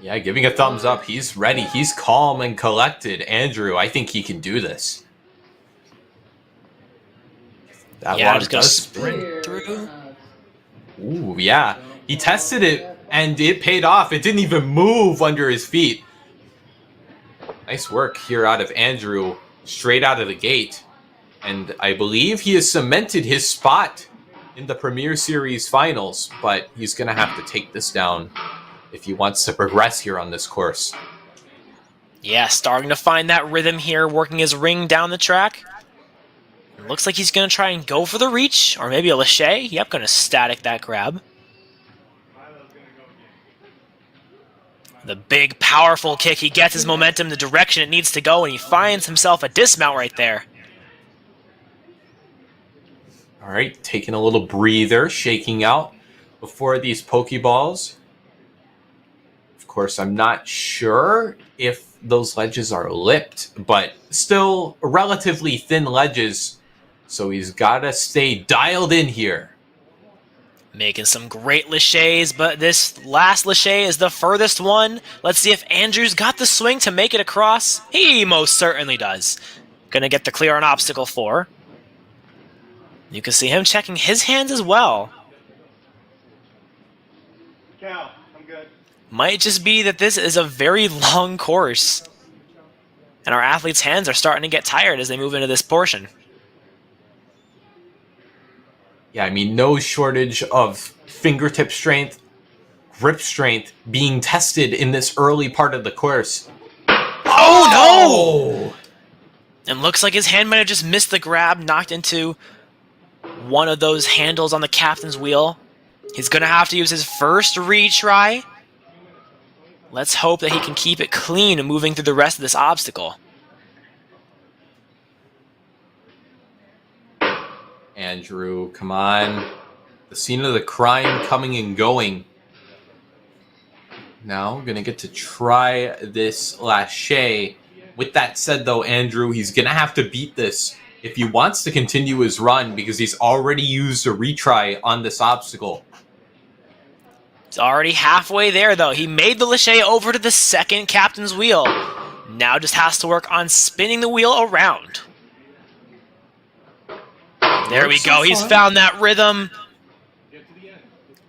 Yeah, giving a thumbs up. He's ready. He's calm and collected. Andrew, I think he can do this. That yeah, log just gonna does sprint through. Ooh, yeah. He tested it, and it paid off. It didn't even move under his feet. Nice work here out of Andrew, straight out of the gate. And I believe he has cemented his spot in the Premier Series finals, but he's going to have to take this down if he wants to progress here on this course. Yeah, starting to find that rhythm here, working his ring down the track. Looks like he's going to try and go for the reach, or maybe a lache. Yep, going to static that grab. The big, powerful kick. He gets his momentum the direction it needs to go, and he finds himself a dismount right there. All right, taking a little breather, shaking out before these Pokeballs. Of course, I'm not sure if those ledges are lipped, but still relatively thin ledges, so he's got to stay dialed in here. Making some great laches, but this last lache is the furthest one. Let's see if Andrew's got the swing to make it across. He most certainly does. Gonna get the clear on obstacle 4. You can see him checking his hands as well. Cal, I'm good. Might just be that this is a very long course, and our athletes' hands are starting to get tired as they move into this portion. Yeah, I mean, no shortage of fingertip strength, grip strength being tested in this early part of the course. Oh, no! And looks like his hand might have just missed the grab, knocked into one of those handles on the captain's wheel. He's going to have to use his first retry. Let's hope that he can keep it clean moving through the rest of this obstacle. Andrew, come on. The scene of the crime coming and going. Now, gonna get to try this lâcher. With that said, though, Andrew, he's gonna have to beat this if he wants to continue his run because he's already used a retry on this obstacle. He's already halfway there, though. He made the lâcher over to the second captain's wheel. Now just has to work on spinning the wheel around. There we go. He's found that rhythm.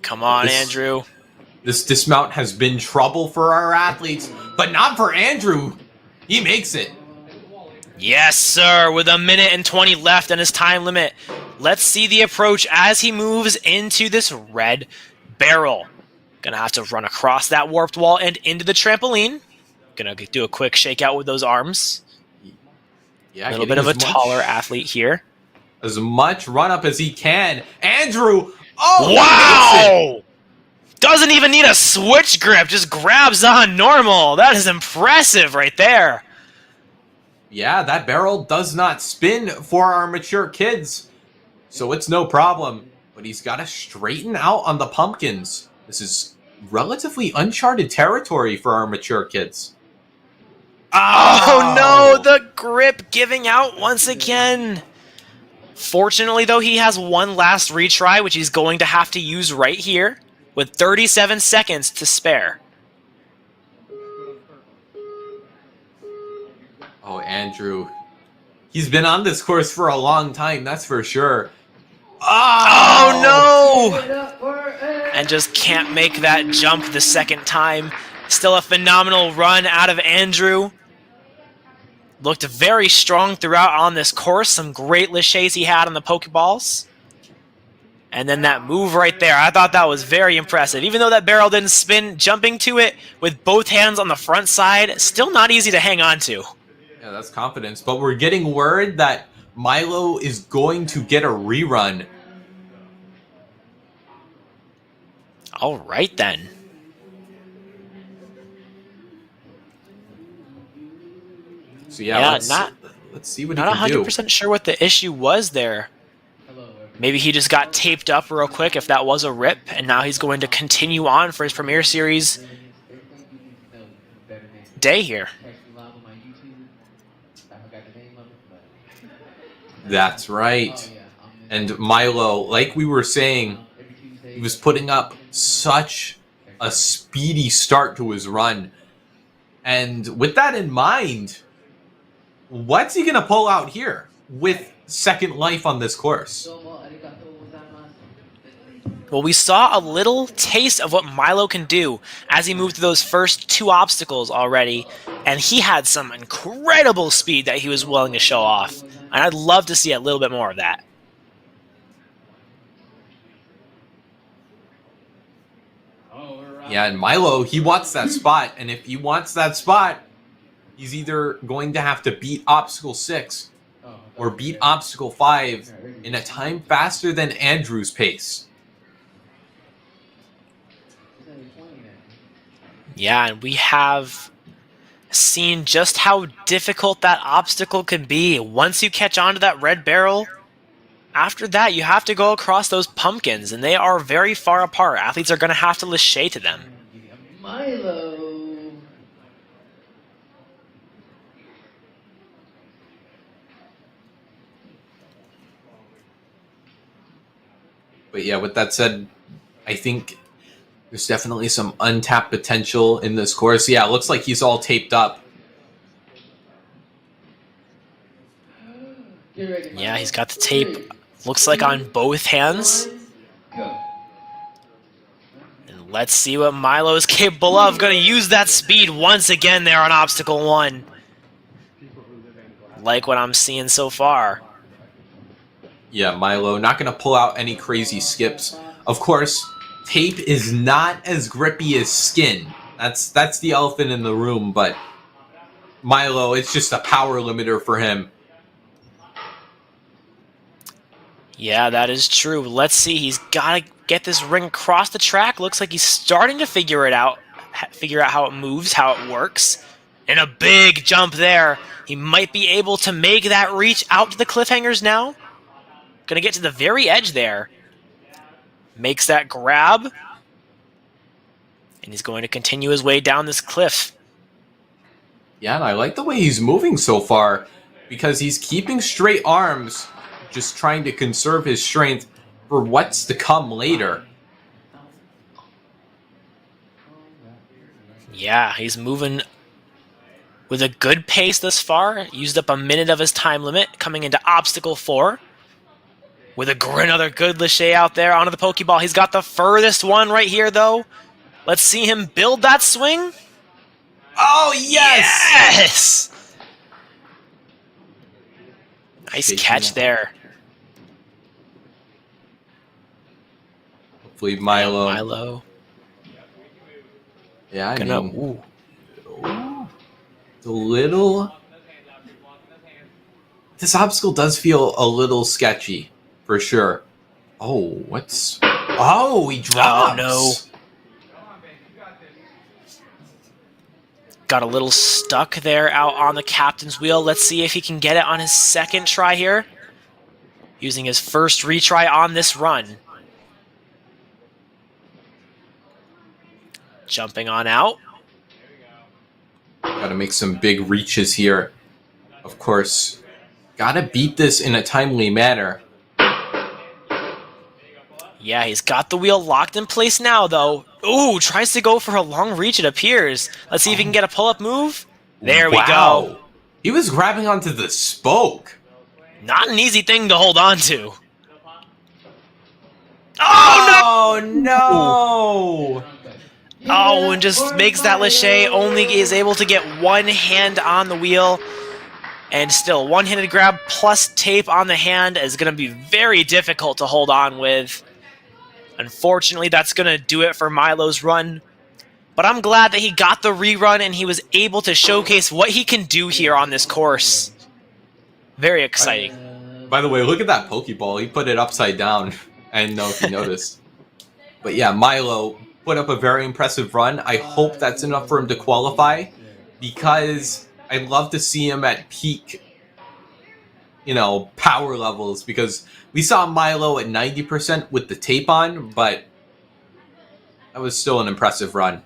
Come on, Andrew. This dismount has been trouble for our athletes, but not for Andrew. He makes it. Yes, sir. With 1 minute and 20 left on his time limit. Let's see the approach as he moves into this red barrel. Gonna have to run across that warped wall and into the trampoline. Gonna do a quick shakeout with those arms. Yeah, a little bit of a taller athlete here. As much run up as he can. Andrew! Oh, wow! Doesn't even need a switch grip, just grabs on normal. That is impressive right there. Yeah, that barrel does not spin for our mature kids, so it's no problem. But he's got to straighten out on the pumpkins. This is relatively uncharted territory for our mature kids. Oh no, the grip giving out once again. Fortunately, though, he has one last retry, which he's going to have to use right here, with 37 seconds to spare. Oh, Andrew. He's been on this course for a long time, that's for sure. Oh no! And just can't make that jump the second time. Still a phenomenal run out of Andrew. Looked very strong throughout on this course. Some great lâchers he had on the Pokeballs. And then that move right there, I thought that was very impressive. Even though that barrel didn't spin, jumping to it with both hands on the front side, still not easy to hang on to. Yeah, that's confidence. But we're getting word that Milo is going to get a rerun. All right, then. So yeah, let's see what he can do. Not 100% sure what the issue was there. Maybe he just got taped up real quick if that was a rip, and now he's going to continue on for his Premier Series day here. That's right. And Milo, like we were saying, he was putting up such a speedy start to his run. And with that in mind, what's he going to pull out here with second life on this course? Well, we saw a little taste of what Milo can do as he moved through those first two obstacles already, and he had some incredible speed that he was willing to show off. And I'd love to see a little bit more of that. Yeah, and Milo, he wants that spot, and if he wants that spot, he's either going to have to beat Obstacle 6 or beat Obstacle 5 in a time faster than Andrew's pace. Yeah, and we have seen just how difficult that obstacle can be. Once you catch on to that red barrel, after that you have to go across those pumpkins, and they are very far apart. Athletes are going to have to lâcher to them. Milo. But yeah, with that said, I think there's definitely some untapped potential in this course. Yeah, it looks like he's all taped up. Yeah, he's got the tape, looks like on both hands. And let's see what Milo is capable of. Going to use that speed once again there on Obstacle 1. Like what I'm seeing so far. Yeah, Milo, not going to pull out any crazy skips. Of course, tape is not as grippy as skin. That's the elephant in the room, but Milo, it's just a power limiter for him. Yeah, that is true. Let's see. He's got to get this ring across the track. Looks like he's starting to figure out how it moves, how it works. And a big jump there. He might be able to make that reach out to the cliffhangers now. Going to get to the very edge there. Makes that grab. And he's going to continue his way down this cliff. Yeah, and I like the way he's moving so far because he's keeping straight arms, just trying to conserve his strength for what's to come later. Yeah, he's moving with a good pace thus far. Used up a minute of his time limit, coming into obstacle 4. With another good Lachey out there onto the Pokeball. He's got the furthest one right here, though. Let's see him build that swing. Oh, yes! Yes! Nice catch there. Hopefully Milo. Milo. Yeah, I Gonna, mean, it's a little... This obstacle does feel a little sketchy, for sure. Oh, what's... Oh, he drops! Oh, no. Got a little stuck there out on the captain's wheel. Let's see if he can get it on his second try here. Using his first retry on this run. Jumping on out. Gotta make some big reaches here. Of course, gotta beat this in a timely manner. Yeah, he's got the wheel locked in place now, though. Ooh, tries to go for a long reach, it appears. Let's see if he can get a pull-up move. There we go. He was grabbing onto the spoke. Not an easy thing to hold on to. Oh, no! Oh, and just makes that Lachey only is able to get one hand on the wheel. And still, one-handed grab plus tape on the hand is going to be very difficult to hold on with. Unfortunately, that's going to do it for Milo's run. But I'm glad that he got the rerun and he was able to showcase what he can do here on this course. Very exciting. By the way, look at that Pokeball. He put it upside down. I didn't know if you noticed. But yeah, Milo put up a very impressive run. I hope that's enough for him to qualify because I'd love to see him at peak, power levels because we saw Milo at 90% with the tape on, but that was still an impressive run.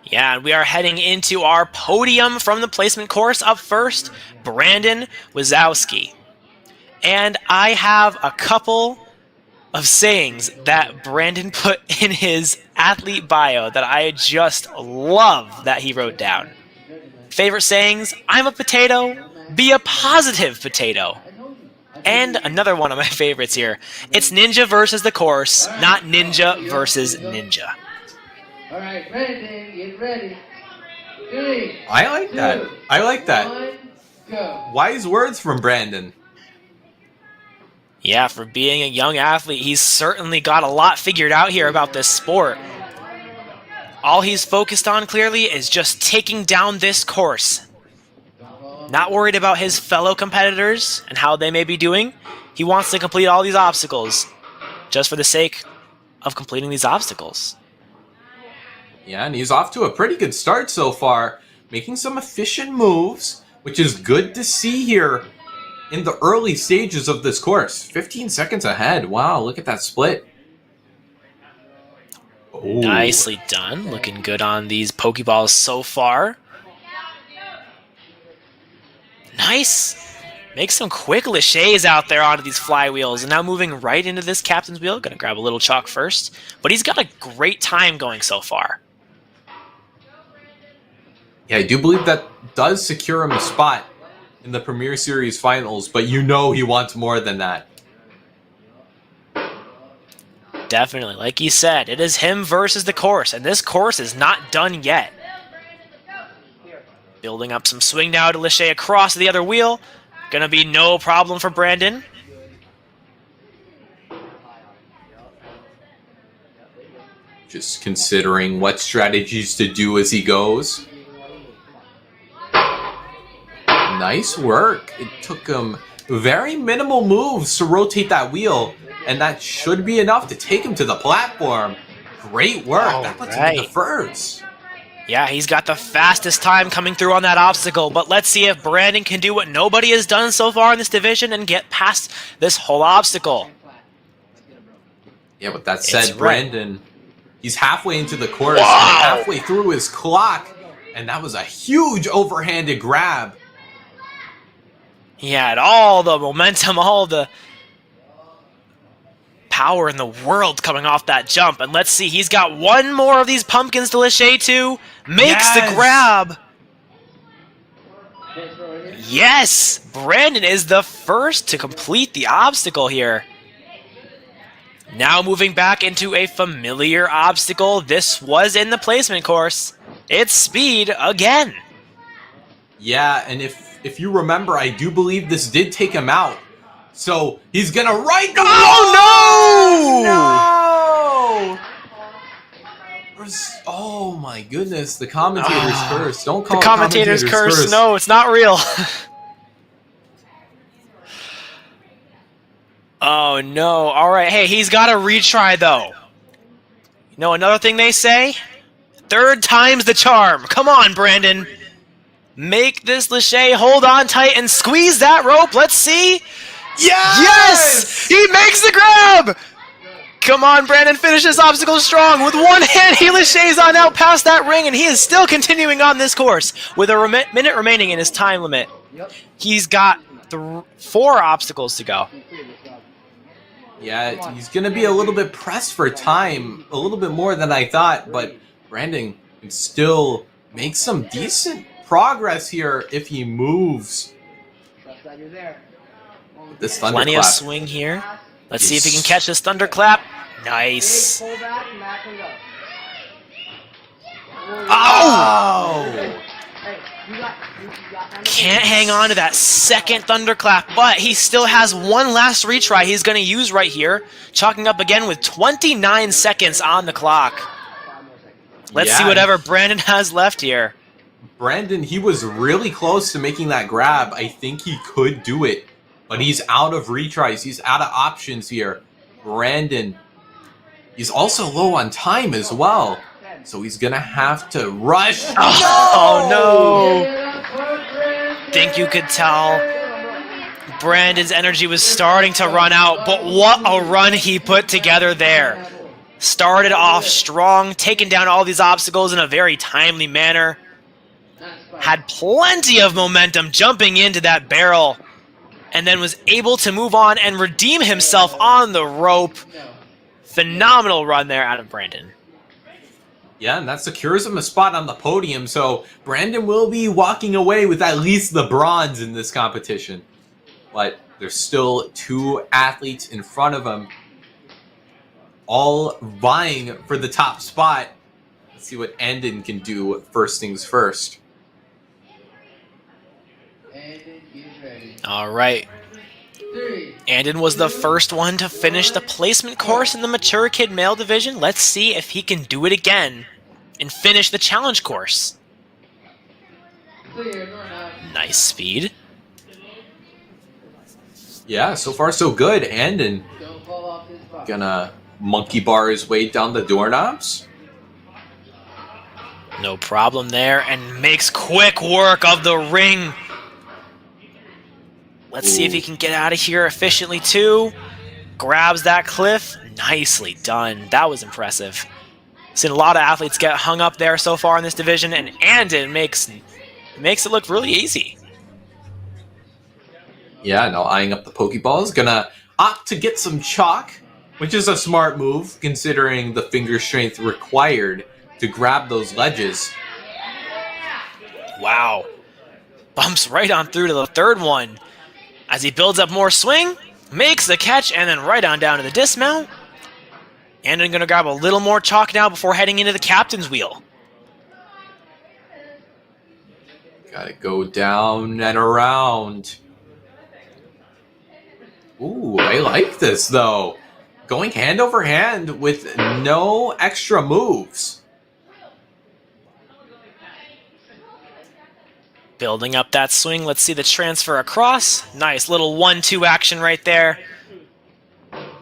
Yeah, and we are heading into our podium from the placement course. Up first, Brandon Wazowski. And I have a couple of sayings that Brandon put in his athlete bio that I just love that he wrote down. Favorite sayings: I'm a potato, be a positive potato. And another one of my favorites here: it's ninja versus the course, not ninja versus ninja. All right, Brandon, get ready. 3, I like that. 2, I like that. 1, go. Wise words from Brandon. Yeah, for being a young athlete, he's certainly got a lot figured out here about this sport. All he's focused on clearly is just taking down this course. Not worried about his fellow competitors and how they may be doing. He wants to complete all these obstacles just for the sake of completing these obstacles. Yeah, and he's off to a pretty good start so far, making some efficient moves, which is good to see here in the early stages of this course. 15 seconds ahead. Wow, look at that split. Ooh. Nicely done. Looking good on these Pokeballs so far. Nice. Make some quick Lacheys out there onto these flywheels. And now moving right into this captain's wheel. Gonna grab a little chalk first. But he's got a great time going so far. Yeah, I do believe that does secure him a spot in the Premier Series finals, but he wants more than that. Definitely. Like you said, it is him versus the course. And this course is not done yet. Building up some swing now to Lachey across the other wheel. Gonna be no problem for Brandon. Just considering what strategies to do as he goes. Nice work. It took him very minimal moves to rotate that wheel, and that should be enough to take him to the platform. Great work. That puts him in the first. Yeah, he's got the fastest time coming through on that obstacle, but let's see if Brandon can do what nobody has done so far in this division and get past this whole obstacle. Yeah, with that said, It's Brandon, he's halfway into the course, Wow. and halfway through his clock, and that was a huge overhanded grab. He had all the momentum, all the power in the world coming off that jump. And let's see, he's got one more of these pumpkins to lachey to. Makes the grab. Yes! Brandon is the first to complete the obstacle here. Now moving back into a familiar obstacle. This was in the placement course. It's speed again. Yeah, and if you remember, I do believe this did take him out. So he's gonna ride the Oh, no! Oh my goodness, the commentator's curse. Don't call The it commentator's curse. No, it's not real. Oh no. Alright, hey, he's got to retry though. You know another thing they say? Third time's the charm. Come on, Brandon. Make this lachey, hold on tight and squeeze that rope. Let's see. Yes! He makes the grab! Come on, Brandon, finish this obstacle strong. With one hand, he lacheys on out past that ring, and he is still continuing on this course with a minute remaining in his time limit. He's got 4 obstacles to go. Yeah, he's going to be a little bit pressed for time, a little bit more than I thought, but Brandon can still make some decent progress here if he moves. With this thunderclap. Plenty of swing here. Let's see if he can catch this thunderclap. Nice. Oh! Can't hang on to that second thunderclap, but he still has one last retry he's going to use right here, chalking up again with 29 seconds on the clock. Let's see whatever Brandon has left here. Brandon, he was really close to making that grab. I think he could do it, but he's out of retries. He's out of options here. Brandon, he's also low on time as well, so he's going to have to rush. Oh, no. Think you could tell Brandon's energy was starting to run out, but what a run he put together there. Started off strong, taking down all these obstacles in a very timely manner. Had plenty of momentum jumping into that barrel, and then was able to move on and redeem himself on the rope. Phenomenal run there out of Brandon. Yeah, and that secures him a spot on the podium, so Brandon will be walking away with at least the bronze in this competition. But there's still 2 athletes in front of him, all vying for the top spot. Let's see what Andon can do first things first. All right. Andon was the first one to finish the placement course in the mature kid male division. Let's see if he can do it again and finish the challenge course. Nice speed. Yeah, so far so good. Andon gonna monkey bar his way down the doorknobs. No problem there, and makes quick work of the ring. Let's see if he can get out of here efficiently too. Grabs that cliff. Nicely done. That was impressive. Seen a lot of athletes get hung up there so far in this division, and Andon makes it look really easy. Yeah, now eyeing up the Pokeball. Gonna opt to get some chalk, which is a smart move considering the finger strength required to grab those ledges. Wow. Bumps right on through to the third one. As he builds up more swing, makes the catch, and then right on down to the dismount. And I'm going to grab a little more chalk now before heading into the captain's wheel. Gotta go down and around. Ooh, I like this, though. Going hand over hand with no extra moves. Building up that swing. Let's see the transfer across. Nice little 1-2 action right there.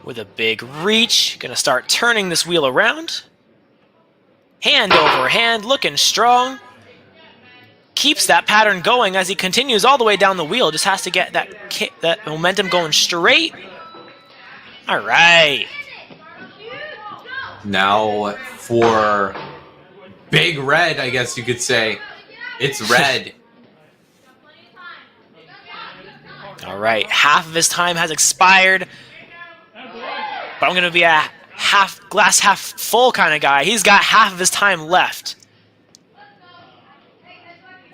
With a big reach. Gonna start turning this wheel around. Hand over hand, looking strong. Keeps that pattern going as he continues all the way down the wheel. Just has to get that momentum going straight. All right. Now for Big Red, I guess you could say. It's red. All right, half of his time has expired. But I'm going to be a glass half full kind of guy. He's got half of his time left.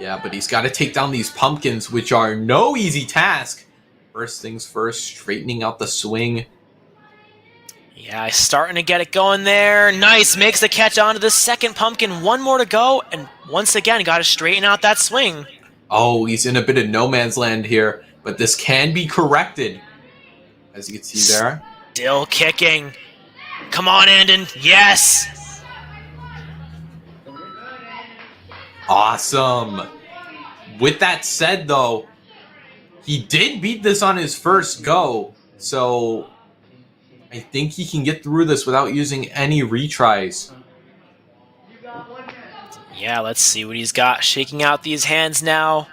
Yeah, but he's got to take down these pumpkins, which are no easy task. First things first, straightening out the swing. Yeah, starting to get it going there. Nice, makes the catch onto the second pumpkin. One more to go, and once again, got to straighten out that swing. Oh, he's in a bit of no man's land here, but this can be corrected. As you can see there. Still kicking. Come on, Andon. Yes! Awesome. With that said, though, he did beat this on his first go, so I think he can get through this without using any retries. Yeah, let's see what he's got. Shaking out these hands now.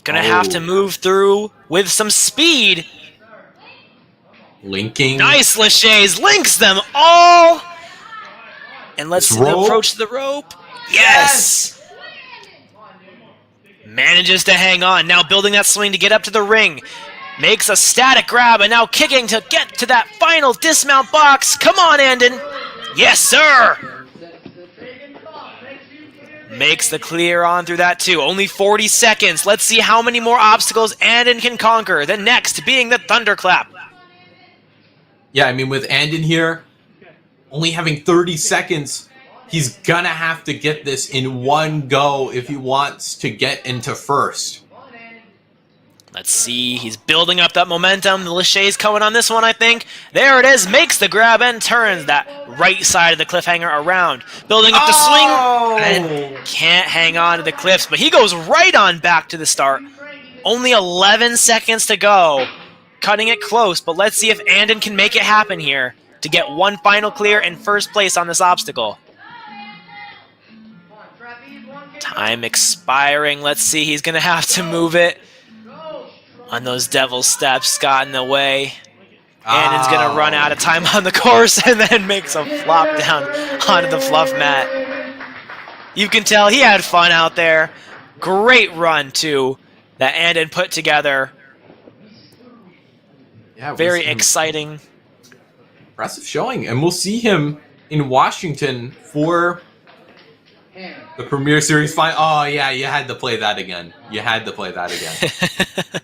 Gonna have to move through with some speed. Linking. Nice, Lachey's links them all. And let's see the approach to the rope. Yes! Manages to hang on. Now building that swing to get up to the ring. Makes a static grab and now kicking to get to that final dismount box. Come on, Andon. Yes, sir. Makes the clear on through that too. Only 40 seconds. Let's see how many more obstacles Andon can conquer. The next being the thunderclap. Yeah, I mean, with Andon here, only having 30 seconds, he's gonna have to get this in one go if he wants to get into first. Let's see, he's building up that momentum. Lachey's coming on this one, I think. There it is, makes the grab and turns that right side of the cliffhanger around. Building up the swing, and can't hang on to the cliffs, but he goes right on back to the start. Only 11 seconds to go. Cutting it close, but let's see if Andon can make it happen here to get one final clear in first place on this obstacle. Time expiring. Let's see, he's going to have to move it. On those devil steps, got in the way. Andon's going to run out of time on the course and then makes a flop down onto the fluff mat. You can tell he had fun out there. Great run, too, that Andon put together. Yeah, very exciting. Impressive showing. And we'll see him in Washington for the Premier Series final. Oh, yeah, you had to play that again. You had to play that again.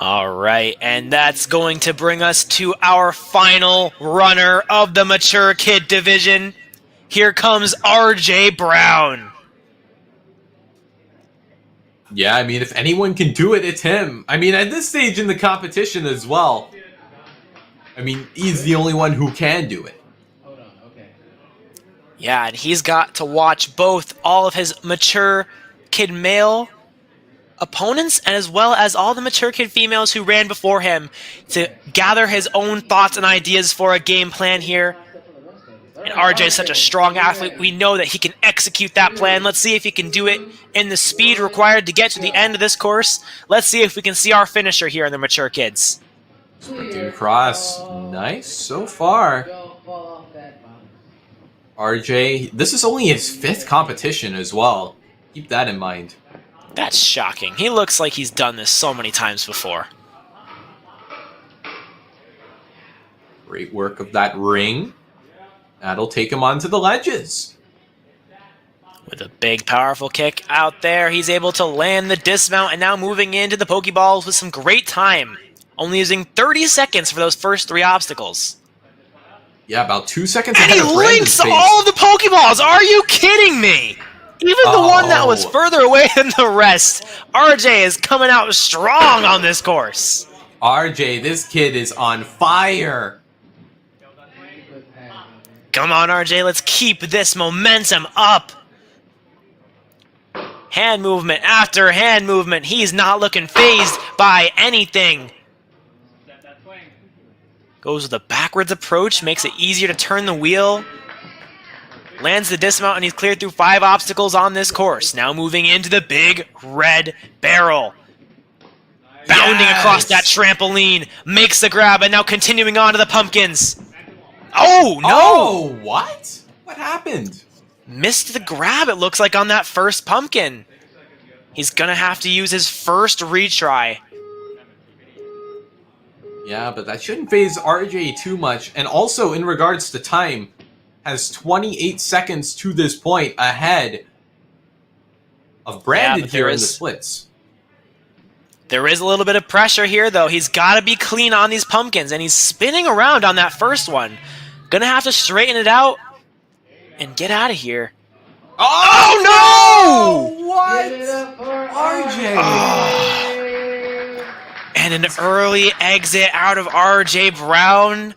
All right, and that's going to bring us to our final runner of the Mature Kid division. Here comes RJ Brown. Yeah, I mean, if anyone can do it, it's him. I mean, at this stage in the competition as well, I mean, he's the only one who can do it. Yeah, and he's got to watch both all of his Mature Kid male opponents and as well as all the Mature Kid females who ran before him to gather his own thoughts and ideas for a game plan here. And RJ is such a strong athlete. We know that he can execute that plan. Let's see if he can do it in the speed required to get to the end of this course. Let's see if we can see our finisher here in the Mature Kids. Sprinting across. Nice so far. RJ, this is only his 5th competition as well. Keep that in mind. That's shocking. He looks like he's done this so many times before. Great work of that ring. That'll take him onto the ledges. With a big, powerful kick out there, he's able to land the dismount and now moving into the Pokeballs with some great time. Only using 30 seconds for those first 3 obstacles. Yeah, about 2 seconds and ahead he of Brandon's links pace. all of the Pokeballs! Are you kidding me? Even the one that was further away than the rest. RJ is coming out strong on this course. RJ, this kid is on fire. Come on, RJ, let's keep this momentum up. Hand movement after hand movement. He's not looking phased by anything. Goes with a backwards approach, makes it easier to turn the wheel. Lands the dismount, and he's cleared through 5 obstacles on this course. Now moving into the big red barrel. Bounding across that trampoline, makes the grab, and now continuing on to the pumpkins. Oh, no! Oh, what? What happened? Missed the grab, it looks like, on that first pumpkin. He's gonna have to use his first retry. Yeah, but that shouldn't phase RJ too much. And also, in regards to time, has 28 seconds to this point ahead of Brandon here in the splits. There is a little bit of pressure here, though. He's got to be clean on these pumpkins, and he's spinning around on that first one. Gonna have to straighten it out and get out of here. Oh, no! What? Give it up for RJ! And an early exit out of RJ Brown.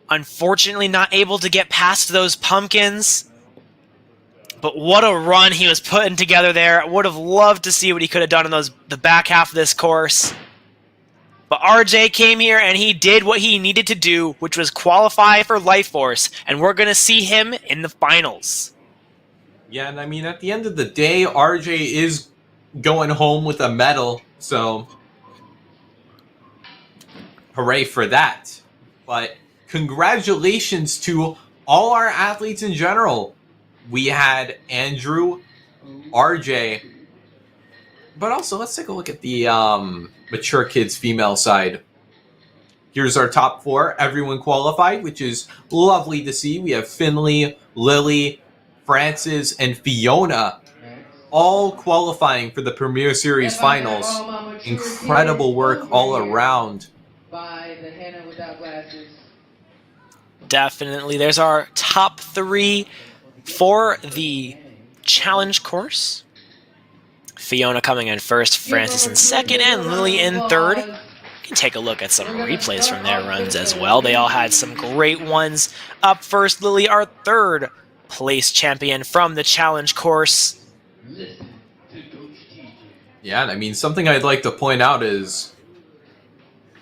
Unfortunately, not able to get past those pumpkins. But what a run he was putting together there. I would have loved to see what he could have done in the back half of this course. But RJ came here and he did what he needed to do, which was qualify for Life Force. And we're going to see him in the finals. Yeah, and I mean, at the end of the day, RJ is going home with a medal, so hooray for that. But congratulations to all our athletes in general. We had Andrew, RJ, but also let's take a look at the mature kids female side. Here's our top 4. Everyone qualified, which is lovely to see. We have Finley, Lily, Francis, and Fiona all qualifying for the Premier Series finals. Incredible work all around. By the Hannah without glasses. Definitely. There's our top 3 for the challenge course. Fiona coming in first, Francis in second, and Lily in third. You can take a look at some replays from their runs as well. They all had some great ones. Up first, Lily, our third place champion from the challenge course. Yeah, and I mean, something I'd like to point out is,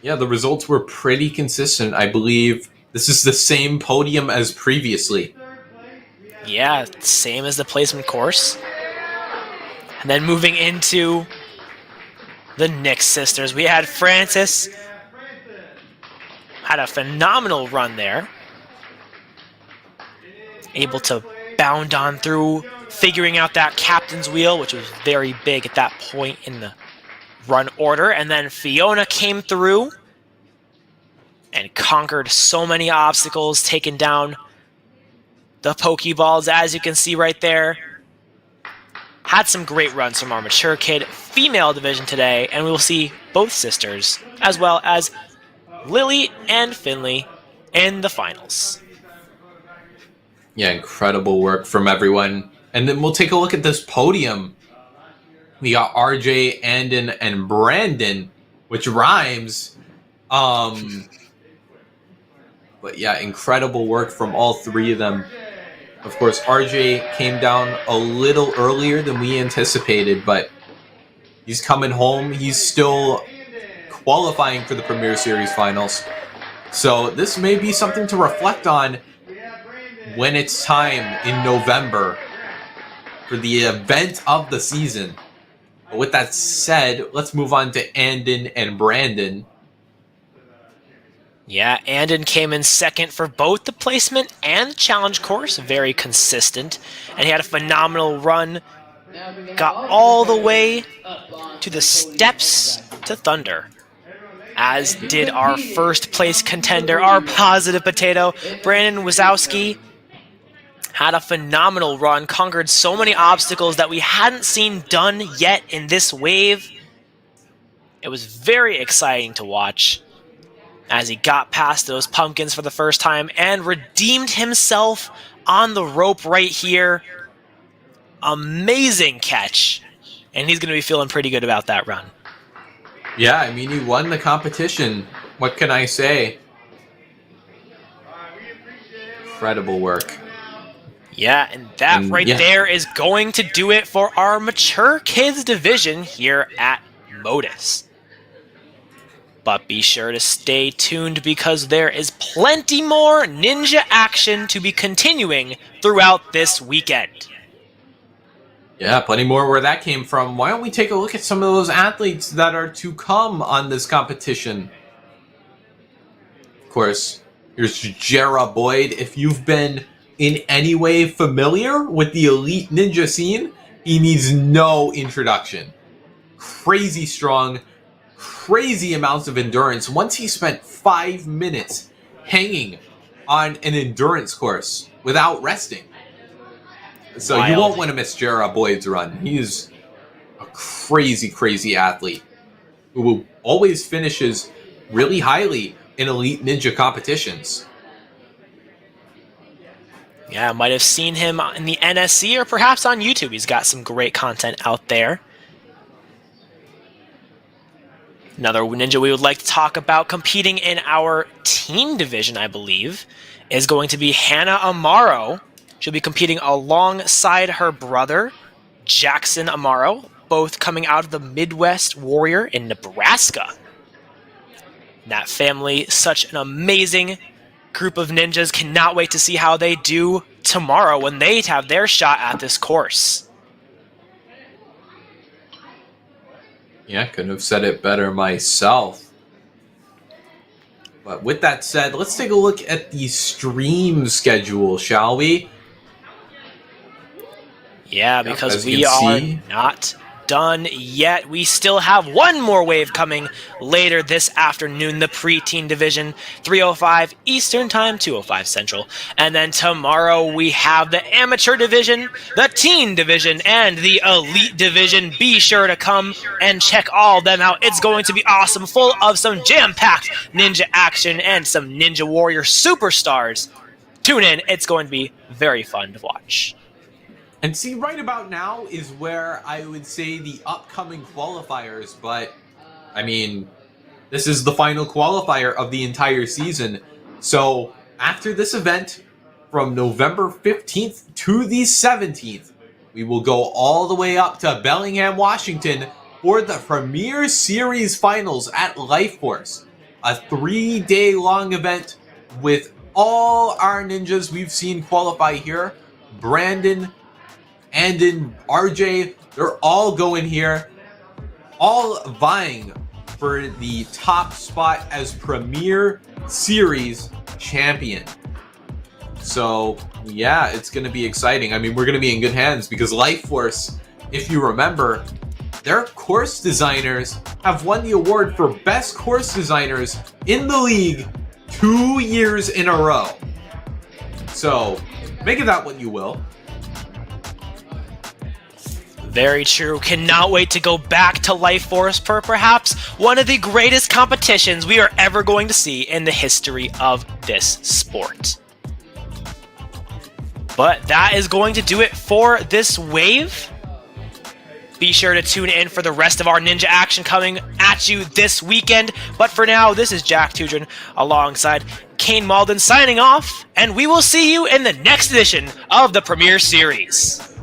yeah, the results were pretty consistent. I believe this is the same podium as previously. Yeah, same as the placement course. And then moving into the Nix sisters, we had Francis. Had a phenomenal run there. Able to bound on through, figuring out that captain's wheel, which was very big at that point in the run order. And then Fiona came through and conquered so many obstacles, taking down the Pokeballs, as you can see right there. Had some great runs from our mature kid female division today, and we will see both sisters, as well as Lily and Finley, in the finals. Yeah, incredible work from everyone. And then we'll take a look at this podium. We got RJ, Andon, and Brandon, which rhymes. But yeah, incredible work from all 3 of them. Of course, RJ came down a little earlier than we anticipated, but he's coming home. He's still qualifying for the Premier Series finals. So this may be something to reflect on when it's time in November for the event of the season. But with that said, let's move on to Andon and Brandon. Yeah, Andon came in second for both the placement and the challenge course. Very consistent. And he had a phenomenal run. Got all the way to the steps to Thunder. As did our first place contender, our positive potato, Brandon Wazowski. Had a phenomenal run, conquered so many obstacles that we hadn't seen done yet in this wave. It was very exciting to watch as he got past those pumpkins for the first time and redeemed himself on the rope right here. amazing catch, and he's going to be feeling pretty good about that run. Yeah, I mean, he won the competition. What can I say? Incredible work. Yeah, and that there is going to do it for our Mature Kids division here at Motus. But be sure to stay tuned because there is plenty more ninja action to be continuing throughout this weekend. Yeah, plenty more where that came from. Why don't we take a look at some of those athletes that are to come on this competition? Of course, here's Jera Boyd. If you've been in any way familiar with the elite ninja scene, he needs no introduction. Crazy strong, crazy amounts of endurance. Once he spent 5 minutes hanging on an endurance course without resting. So Wild. You won't want to miss Jera Boyd's run. He's a crazy, crazy athlete who always finishes really highly in elite ninja competitions. Yeah, might have seen him in the NSC or perhaps on YouTube. He's got some great content out there. Another ninja we would like to talk about competing in our teen division, I believe, is going to be Hannah Amaro. She'll be competing alongside her brother, Jackson Amaro, both coming out of the Midwest Warrior in Nebraska. That family, such an amazing group of ninjas. Cannot wait to see how they do tomorrow when they have their shot at this course. Yeah, couldn't have said it better myself. But with that said, let's take a look at the stream schedule, shall we? Yeah, because as you we can are see, not done yet. We still have one more wave coming later this afternoon, the preteen division, 3:05 Eastern Time, 2:05 Central. And then tomorrow we have the amateur division, the teen division, and the elite division. Be sure to come and check all of them out. It's going to be awesome, full of some jam-packed ninja action and some Ninja Warrior superstars. Tune in. It's going to be very fun to watch. And see, right about now is where I would say the upcoming qualifiers, but, I mean, this is the final qualifier of the entire season. So, after this event, from November 15th to the 17th, we will go all the way up to Bellingham, Washington, for the Premier Series Finals at Life Force. A 3-day-long event with all our ninjas we've seen qualify here. Brandon, and in RJ, they're all going here, all vying for the top spot as Premier Series champion. So, yeah, it's going to be exciting. I mean, we're going to be in good hands because Life Force, if you remember, their course designers have won the award for Best Course Designers in the league 2 years in a row. So, make of that what you will. Very true. Cannot wait to go back to Life Force for perhaps one of the greatest competitions we are ever going to see in the history of this sport. But that is going to do it for this wave. Be sure to tune in for the rest of our ninja action coming at you this weekend. But for now, this is Jack Tudrin alongside Kane Malden signing off, and we will see you in the next edition of the Premier Series.